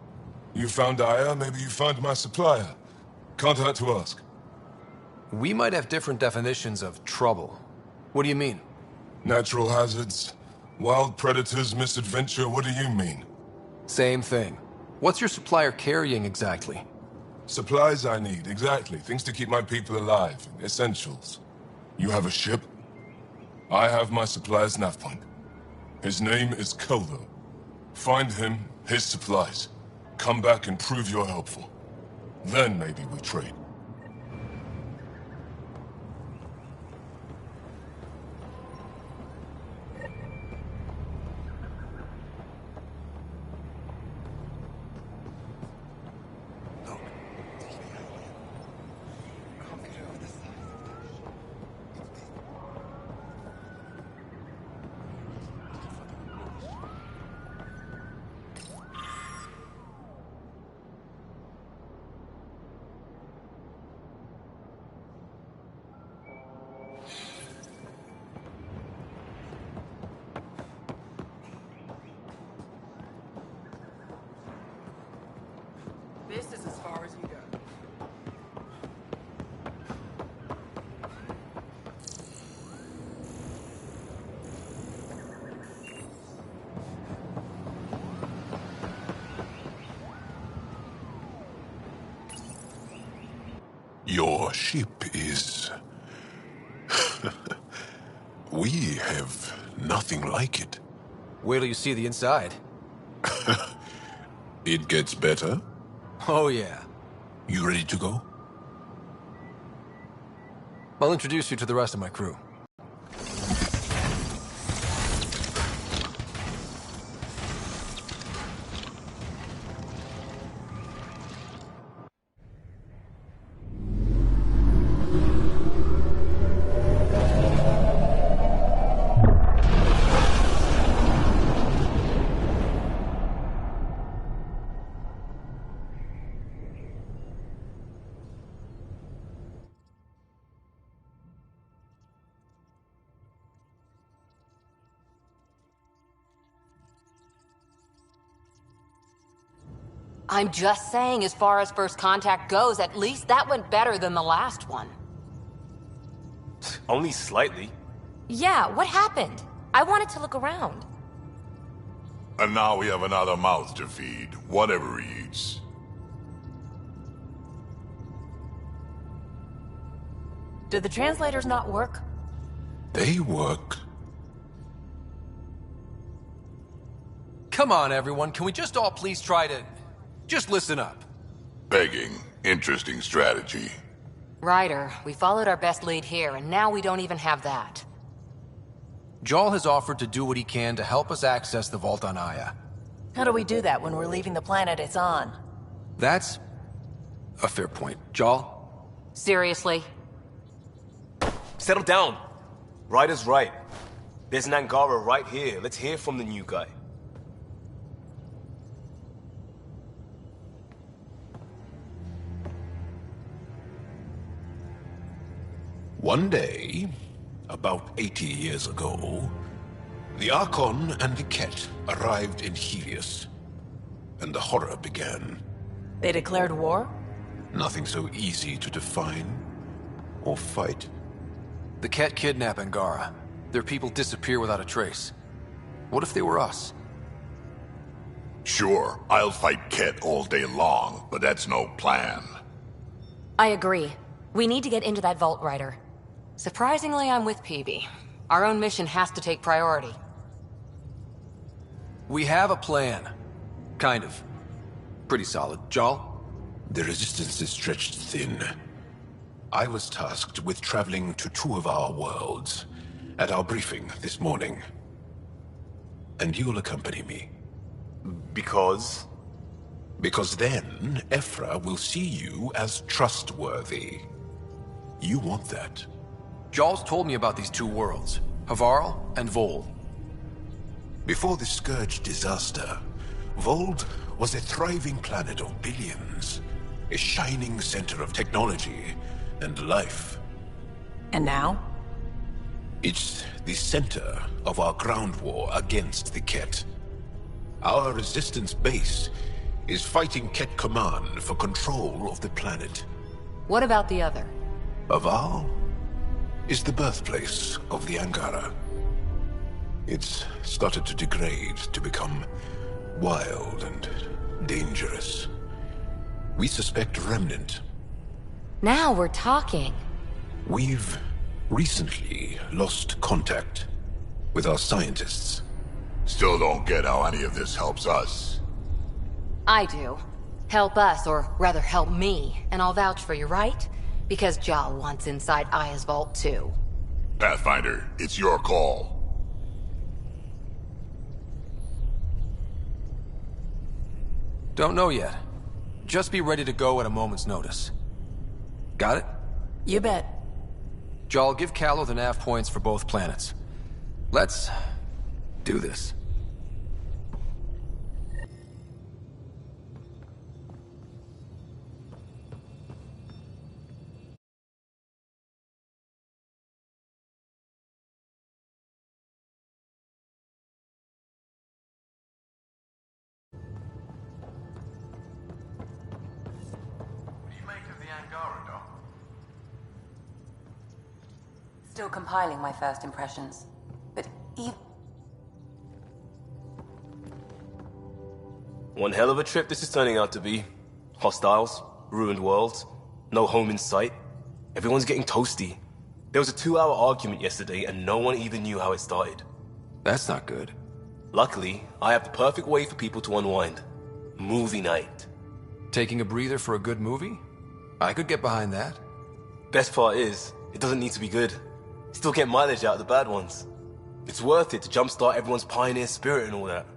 You found Aya, maybe you found my supplier. Can't hurt to ask. We might have different definitions of trouble. What do you mean? Natural hazards, wild predators, misadventure, what do you mean? Same thing. What's your supplier carrying exactly? Supplies I need, exactly. Things to keep my people alive. Essentials. You have a ship? I have my supplier's nav point. His name is Koldo. Find him, his supplies. Come back and prove you're helpful. Then maybe we trade. This is as far as you go. Your ship is... We have nothing like it. Wait till you see the inside. It gets better? Oh yeah. You ready to go? I'll introduce you to the rest of my crew. I'm just saying, as far as first contact goes, at least that went better than the last one. Only slightly. Yeah, what happened? I wanted to look around. And now we have another mouth to feed, whatever he eats. Did the translators not work? They work. Come on, everyone. Can we just all please try to... just listen up? Begging. Interesting strategy. Ryder, we followed our best lead here, and now we don't even have that. Jarl has offered to do what he can to help us access the vault on Aya. How do we do that when we're leaving the planet it's on? That's a fair point. Jarl? Seriously? Settle down. Ryder's right. There's an Angara right here. Let's hear from the new guy. One day, about 80 years ago, the Archon and the Ket arrived in Helios, and the horror began. They declared war? Nothing so easy to define or fight. The Ket kidnap Angara. Their people disappear without a trace. What if they were us? Sure, I'll fight Ket all day long, but that's no plan. I agree. We need to get into that vault, Ryder. Surprisingly, I'm with Peavy. Our own mission has to take priority. We have a plan. Kind of. Pretty solid. Jarl? The resistance is stretched thin. I was tasked with traveling to two of our worlds at our briefing this morning. And you'll accompany me. Because? Because then, Ephra will see you as trustworthy. You want that. Jarl's told me about these two worlds, Havarl and Vol. Before the Scourge disaster, Vold was a thriving planet of billions. A shining center of technology and life. And now? It's the center of our ground war against the Ket. Our resistance base is fighting Ket Command for control of the planet. What about the other? Aval is the birthplace of the Angara. It's started to degrade, to become wild and dangerous. We suspect Remnant. Now we're talking. We've recently lost contact with our scientists. Still don't get how any of this helps us. I do. Help us, or rather help me, and I'll vouch for you, right? Because Jal wants inside Aya's vault too. Pathfinder, it's your call. Don't know yet. Just be ready to go at a moment's notice. Got it? You bet. Jal, give Callow the nav points for both planets. Let's do this. Still compiling my first impressions. But even... One hell of a trip this is turning out to be. Hostiles, ruined worlds, no home in sight. Everyone's getting toasty. There was a 2-hour argument yesterday and no one even knew how it started. That's not good. Luckily, I have the perfect way for people to unwind. Movie night. Taking a breather for a good movie? I could get behind that. Best part is, it doesn't need to be good. Still get mileage out of the bad ones. It's worth it to jumpstart everyone's pioneer spirit and all that.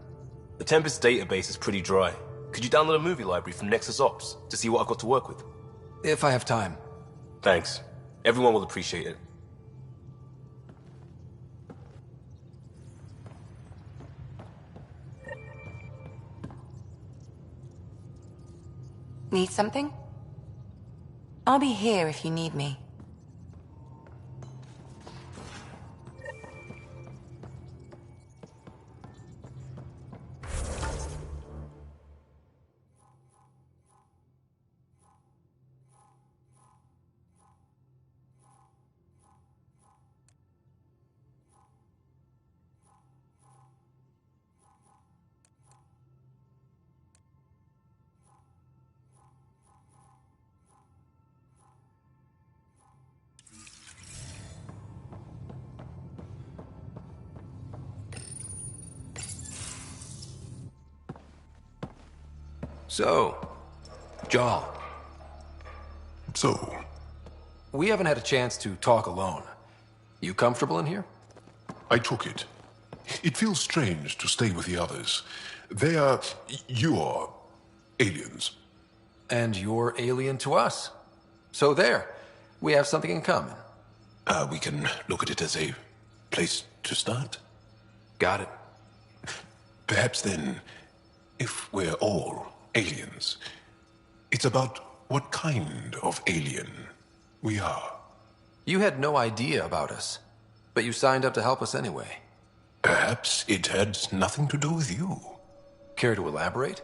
The Tempest database is pretty dry. Could you download a movie library from Nexus Ops to see what I've got to work with? If I have time. Thanks. Everyone will appreciate it. Need something? I'll be here if you need me. So, Jal. So? We haven't had a chance to talk alone. You comfortable in here? I took it. It feels strange to stay with the others. They are... you're... aliens. And you're alien to us. So there. We have something in common. We can look at it as a place to start. Got it. Perhaps then, if we're all aliens, it's about what kind of alien we are. You had no idea about us, but you signed up to help us anyway. Perhaps it had nothing to do with you. Care to elaborate?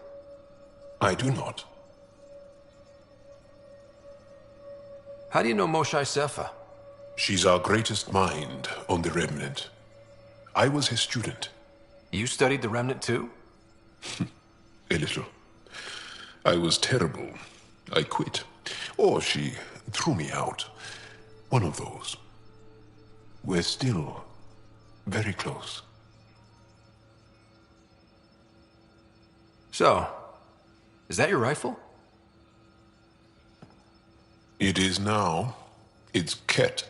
I do not. How do you know Moshae Sefa? She's our greatest mind on the Remnant. I was his student. You studied the Remnant too? A little. I was terrible. I quit. Or she threw me out. One of those. We're still very close. So, is that your rifle? It is now. It's Ket.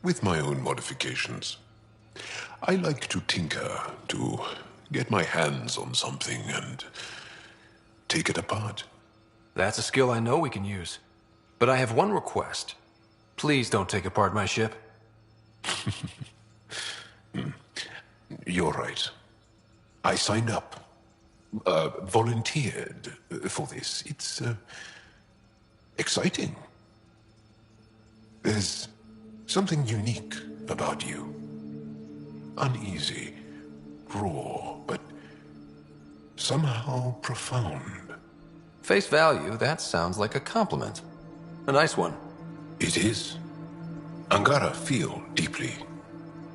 With my own modifications. I like to tinker, to get my hands on something and take it apart. That's a skill I know we can use. But I have one request. Please don't take apart my ship. You're right. I signed up. Volunteered for this. It's, exciting. There's something unique about you. Uneasy, raw, but somehow profound. Face value, that sounds like a compliment. A nice one. It is. Angara feel deeply.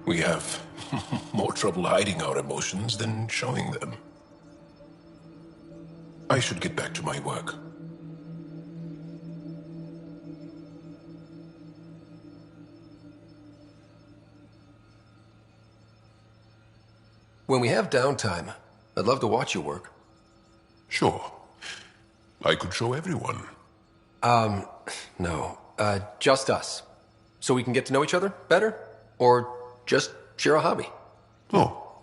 We have more trouble hiding our emotions than showing them. I should get back to my work. When we have downtime, I'd love to watch you work. Sure. I could show everyone. No. Just us. So we can get to know each other better? Or just share a hobby? Oh,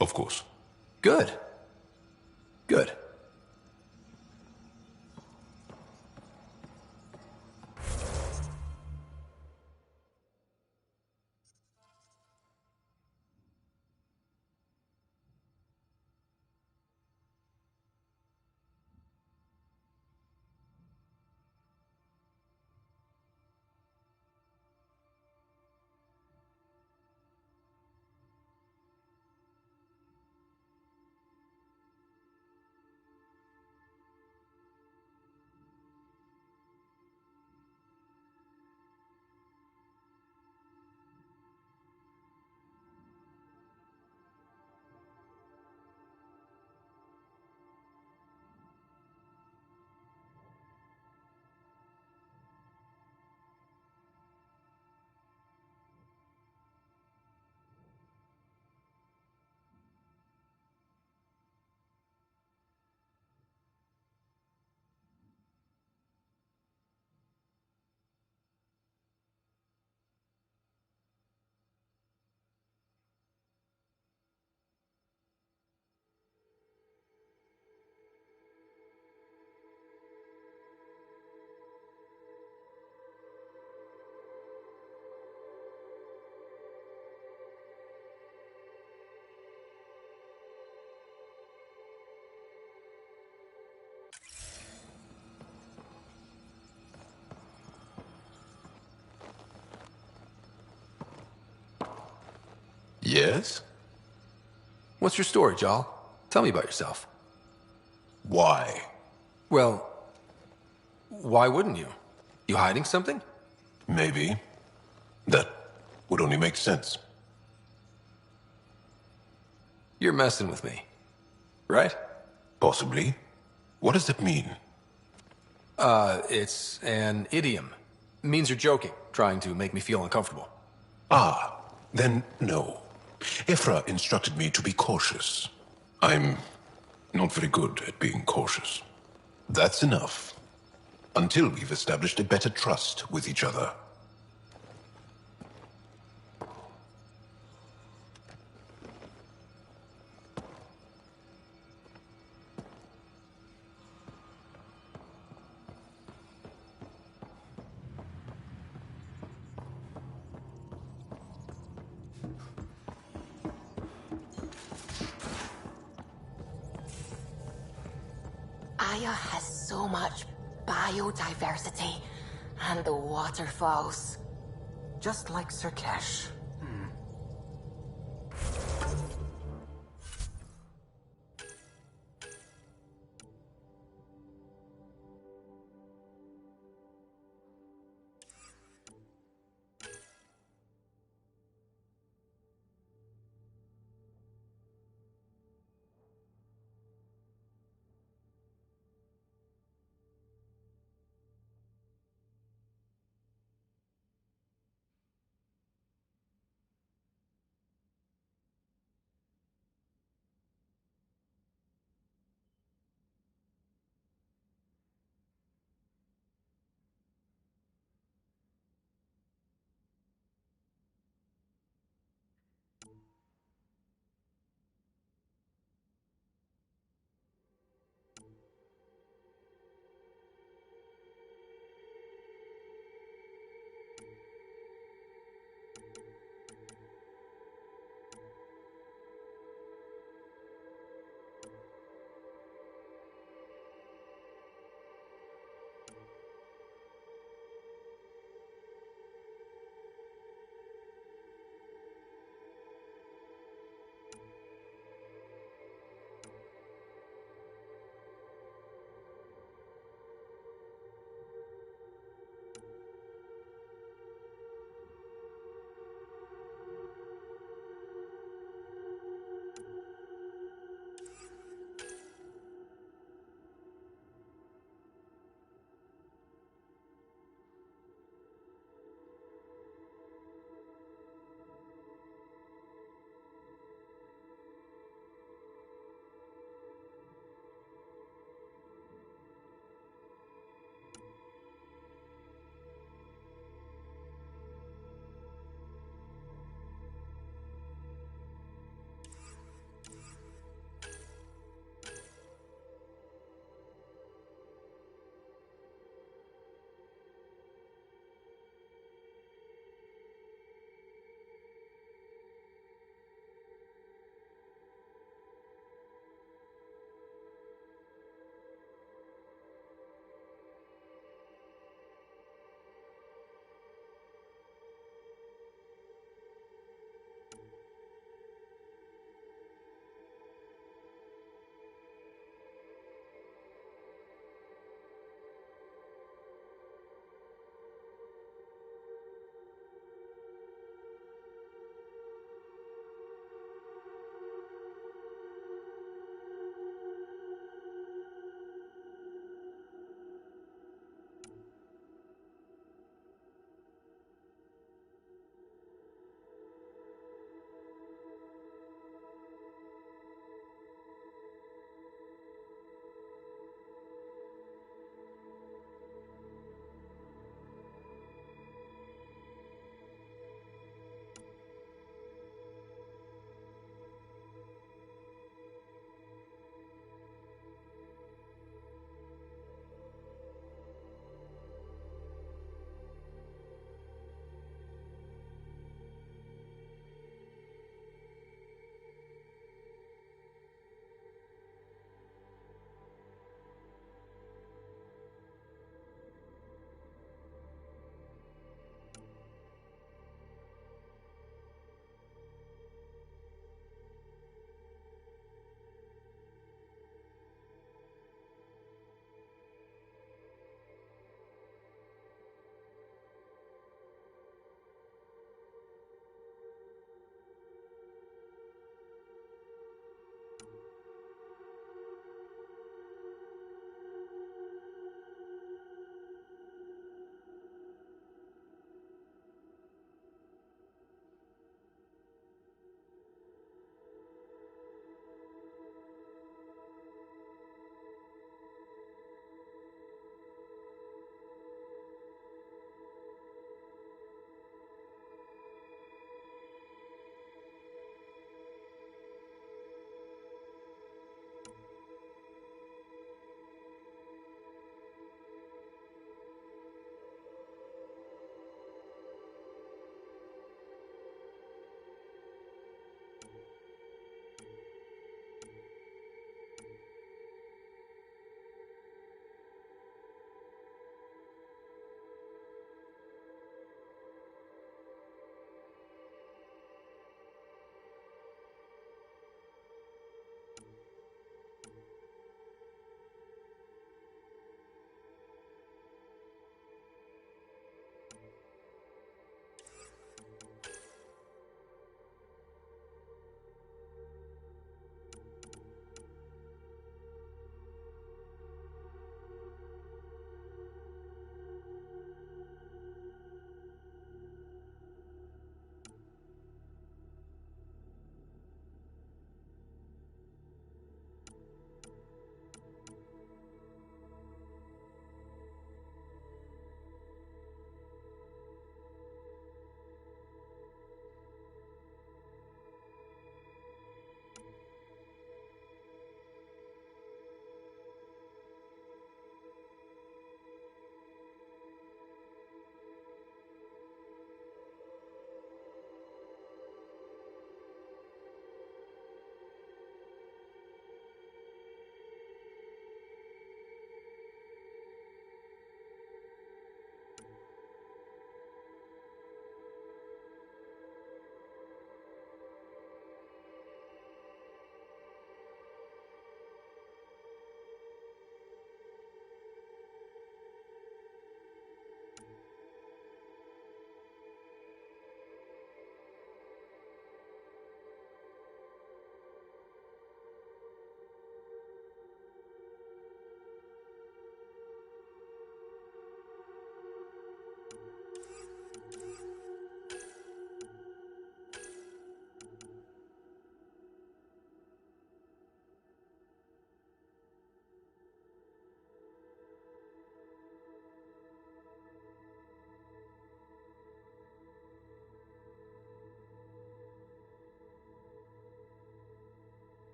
of course. Good. Good. Yes? What's your story, Jal? Tell me about yourself. Why? Well, why wouldn't you? You hiding something? Maybe. That would only make sense. You're messing with me, right? Possibly. What does that mean? It's an idiom. Means you're joking, trying to make me feel uncomfortable. Ah, then no. Ephra instructed me to be cautious. I'm not very good at being cautious. That's enough. Until we've established a better trust with each other. Aya has so much biodiversity and the waterfalls. Just like Sirkesh.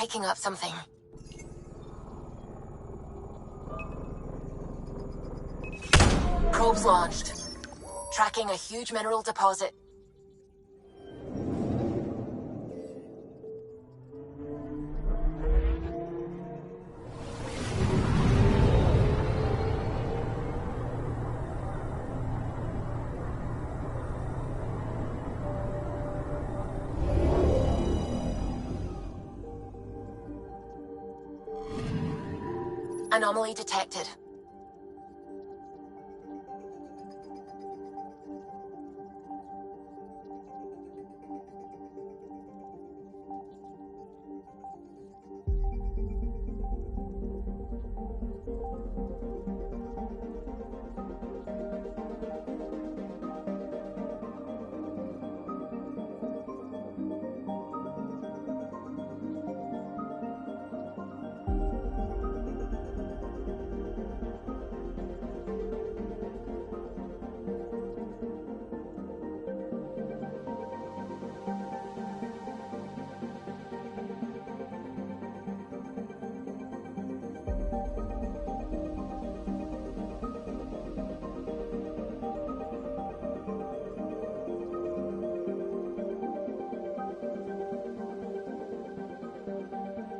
picking up something. Probes launched. Tracking a huge mineral deposit. Anomaly detected.